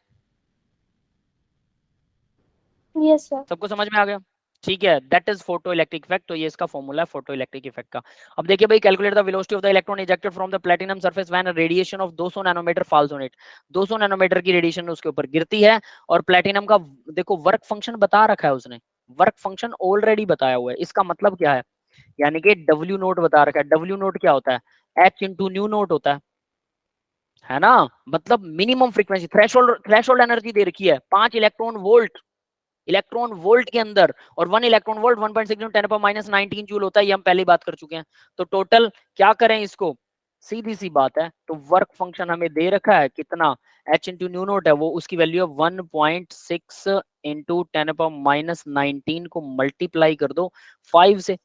Yes sir. सबको समझ में आ गया? ठीक है, that is photo electric effect. तो ये इसका फॉर्मूला है फोटो इलेक्ट्रिक इफेक्ट का। अब देखिए भाई, calculate the velocity of the electron ejected from the platinum surface when radiation of 200 nanometre falls on it. 200 nanometre की रेडिएशन उसके ऊपर गिरती है, और प्लैटिनम का देखो वर्क फंक्शन बता रखा है उसने, वर्क फंक्शन ऑलरेडी बताया हुआ है। इसका मतलब क्या है? यानी कि डब्ल्यू नोट बता रखा है। डब्ल्यू नोट क्या होता है? H इंटू न्यू नोट होता है ना। मतलब मिनिमम फ्रीक्वेंसी, थ्रेशोल्ड एनर्जी दे रखी है 5 इलेक्ट्रॉन वोल्ट के अंदर, और 1 इलेक्ट्रॉन वोल्ट 1.6 10 पर माइनस 19 जूल होता है, ये हम पहले बात कर चुके हैं। तो टोटल क्या करें इसको, सीधी सी बात है, तो वर्क फंक्शन हमें दे रखा है कितना, H इंटू न्यू नोट है वो, उसकी वैल्यू है 1.6 इंटू 10 पर माइनस 19 को मल्टीप्लाई कर दो 5 से,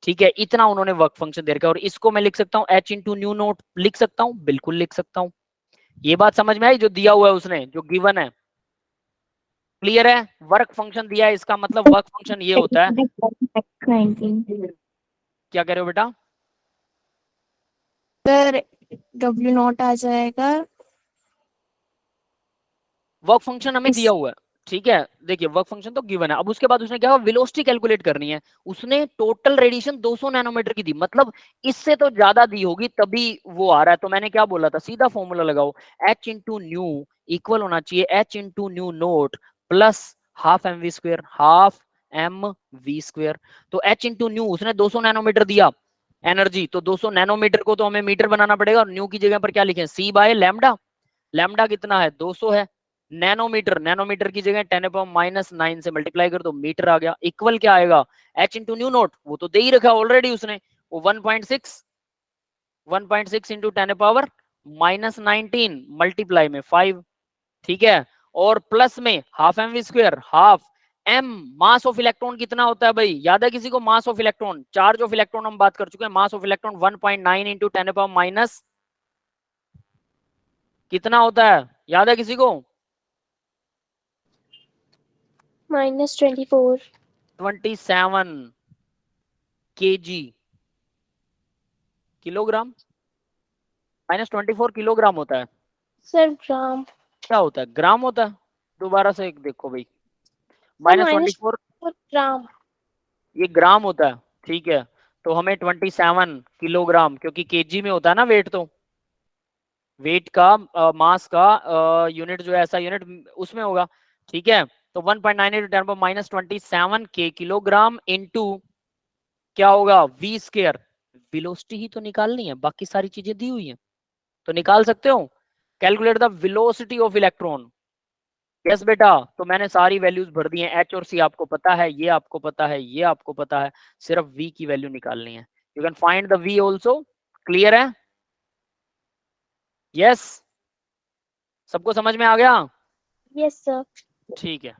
ठीक है। इतना उन्होंने वर्क फंक्शन दे रखा है, और इसको मैं लिख सकता हूँ H इंटू न्यू नोट लिख सकता हूँ, बिल्कुल लिख सकता हूँ। ये बात समझ में आई जो दिया हुआ है उसने, जो गिवन है, क्लियर है? वर्क फंक्शन दिया है, इसका मतलब वर्क फंक्शन ये होता है। 19 क्या कह रहे हो बेटा? सर W नॉट आ जाएगा वर्क फंक्शन हमें दिया इस हुआ है, ठीक है। देखिए वर्क फंक्शन तो गिवन है, अब उसके बाद उसने क्या वेलोसिटी कैलकुलेट करनी है। उसने टोटल रेडिएशन 200 नैनोमीटर की दी, मतलब इससे तो ज्यादा दी होगी तभी वो आ रहा है। तो मैंने क्या बोला था, सीधा फॉर्मूला लगाओ, h इंटू न्यू इक्वल होना चाहिए h into nu naught plus half M v square, half M v square. तो h इंटू न्यू उसने 200 नैनोमीटर दिया एनर्जी, तो 200 नैनोमीटर को तो हमें मीटर बनाना पड़ेगा, और न्यू की जगह पर क्या लिखें, c बाय लैम्डा। लैम्डा कितना है, 200 है। नैनोमीटर, नैनोमीटर की जगह 10⁻⁹ से मल्टीप्लाई कर दो, मीटर आ गया। इक्वल क्या आएगा, h इंटू न्यू नोट, वो तो दे ही रखा ऑलरेडी उसने, वो 1.6 इंटू 10⁻⁹ मल्टीप्लाई में 5, ठीक है। और प्लस में half M we square, half m, mass of electron कितना होता है भाई, याद है किसी को? Mass of electron, charge of electron हम बात कर चुके हैं। मास ऑफ इलेक्ट्रॉन 1.9 इंटू 10⁻⁻, कितना होता है, याद है किसी को? -24 27 kg, किलोग्राम, -24 किलोग्राम होता है। सर ग्राम। क्या होता है, ग्राम होता है। दोबारा से एक देखो भाई, सर -24 ग्राम। ये ग्राम होता है, ठीक है। तो हमें 27 किलोग्राम, क्योंकि केजी में होता है ना वेट, तो वेट का मास का यूनिट जो है ऐसा यूनिट उसमें होगा, ठीक है। तो 1.9 इंटू 10⁻⁻27 के किलोग्राम इंटू क्या होगा, वी स्क्वायर। वेलोसिटी ही तो निकालनी है, बाकी सारी चीजें दी हुई हैं तो निकाल सकते हो। Calculate the velocity of electron. Yes बेटा, तो मैंने सारी वैल्यूज भर दी हैं, एच और सी आपको पता है, ये आपको पता है, ये आपको पता है, सिर्फ वी की वैल्यू निकालनी है। You can find the v also. Clear है? यस, सबको समझ में आ गया? Yes sir. ठीक है।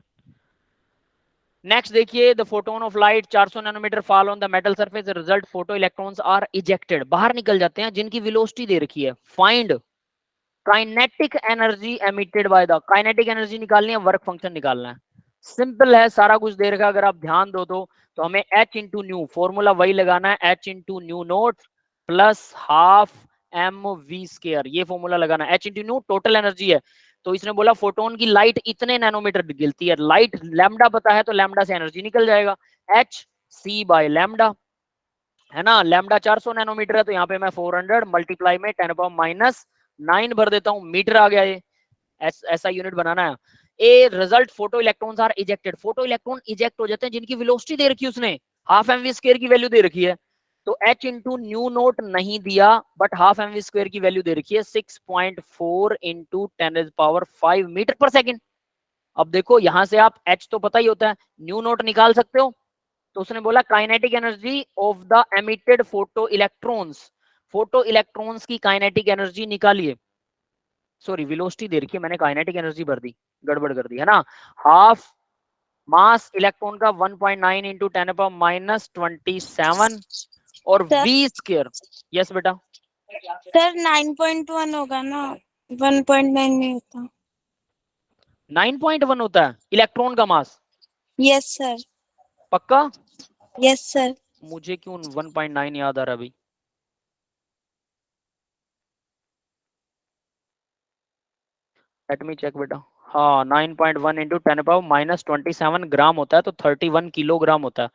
नेक्स्ट देखिए, the photon of light 400 nanometre fall on the metal surface, result photoelectrons are ejected, बाहर निकल जाते हैं, जिनकी वेलोसिटी दे रखी है। Find kinetic energy emitted by the, kinetic energy निकालनी है, वर्क फंक्शन निकालना है। सिंपल है, सारा कुछ दे रखा, अगर आप ध्यान दो तो हमें h इंटू न्यू, फॉर्मूला वही लगाना है, h into nu naught plus half M v square, ये फॉर्मूला लगाना है। h into nu total energy है, तो इसने बोला फोटोन की लाइट इतने नैनोमीटर गिरती है, लाइट लैम्डा पता है, तो लैम्डा से एनर्जी निकल जाएगा, h c बाय लैम्डा, है ना। लैम्डा 400 नैनोमीटर है, तो यहाँ पे मैं 400 मल्टीप्लाई में 10⁻⁹ भर देता हूँ, मीटर आ गया ये। ऐसा यूनिट बनाना है। A result photoelectrons are ejected, photoelectron eject हो जाते हैं जिनकी वेलोसिटी दे रखी है उसने, हाफ एम वी स्क्वायर की वैल्यू दे रखी है। तो h इंटू न्यू नोट नहीं दिया, but half M we square की वैल्यू दे रखी है 6.4 इंटू 10⁵ मीटर पर सेकेंड। अब देखो यहां से आप h तो पता ही होता है, न्यू नोट निकाल सकते हो। तो उसने बोला kinetic energy of the emitted photo electrons की काइनेटिक एनर्जी निकालिए। सॉरी, वेलोसिटी दे रखी है, मैंने काइनेटिक एनर्जी भर दी, गड़बड़ कर दी, है ना। हाफ मास इलेक्ट्रॉन का 1.9 इंटू 10⁻⁻27 और सर वी स्क्वायर। यस बेटा, सर 9.1 होगा ना, 1.9 नहीं होता। 9.1 होता है इलेक्ट्रॉन का मास, यस सर। पक्का? Yes sir. मुझे क्यों 1.9 याद आ रहा अभी। लेट मी चेक बेटा। हाँ, 9.1 इंटू 10⁻⁻27 ग्राम होता है, तो 31 किलोग्राम होता है।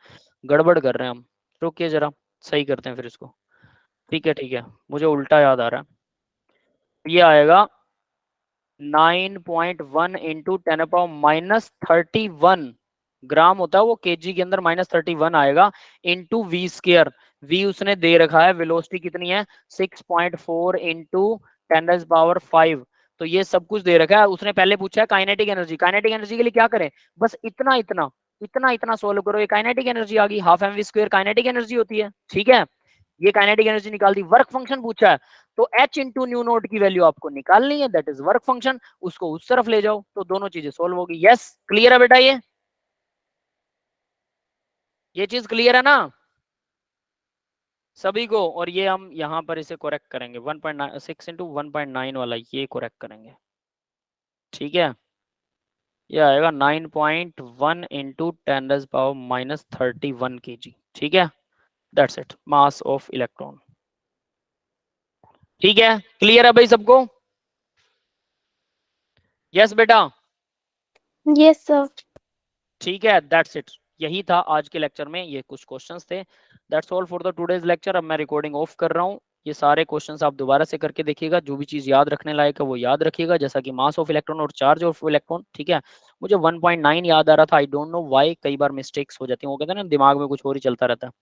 गड़बड़ कर रहे हैं हम, रुकिए जरा, सही करते हैं फिर इसको। ठीक है ठीक है, मुझे उल्टा याद आ रहा है, ये आएगा 9.1 इंटू 10⁻⁻31 ग्राम होता है वो, केजी के अंदर -31 आएगा, इंटू वी स्क्वायर। वी उसने दे रखा है, वेलोसिटी कितनी है 6.4 इंटू 10⁵ तो ये सब कुछ दे रखा है। उसने पहले पूछा है काइनेटिक एनर्जी, काइनेटिक एनर्जी के लिए क्या करें, बस इतना इतना इतना इतना सोल्व करो, ये काइनेटिक एनर्जी आ गई, half M we square kinetic energy होती है, ठीक है। ये काइनेटिक एनर्जी निकाल दी। वर्क फंक्शन पूछा है, तो h इंटू न्यू नोट की वैल्यू आपको निकालनी है, दैट इज वर्क फंक्शन, उसको उस तरफ ले जाओ तो दोनों चीजें सोल्व होगी। यस, क्लियर है बेटा? ये चीज क्लियर है ना? सभी को, और ये हम यहाँ पर इसे करेक्ट करेंगे 1.6 इंटू 1.9 वाला ये करेक्ट करेंगे, ठीक है। ये आएगा 9.1 इंटू 10⁻³ kg, ठीक है। That's it, mass of electron. ठीक है, क्लियर है भाई सबको? यस बेटा, यस सर। ठीक है, दैट्स इट। यही था आज के लेक्चर में, ये कुछ क्वेश्चंस थे। That's all for the today's lecture. अब मैं रिकॉर्डिंग ऑफ कर रहा हूँ। ये सारे क्वेश्चंस आप दोबारा से करके देखिएगा, जो भी चीज याद रखने लायक है वो याद रखिएगा, जैसा कि मास ऑफ इलेक्ट्रॉन और चार्ज ऑफ इलेक्ट्रॉन, ठीक है। मुझे 1.9 याद आ रहा था, आई डोंट नो व्हाई, कई बार मिस्टेक्स हो जाती हैं, वो कहते हैं ना दिमाग में कुछ और ही चलता रहता है।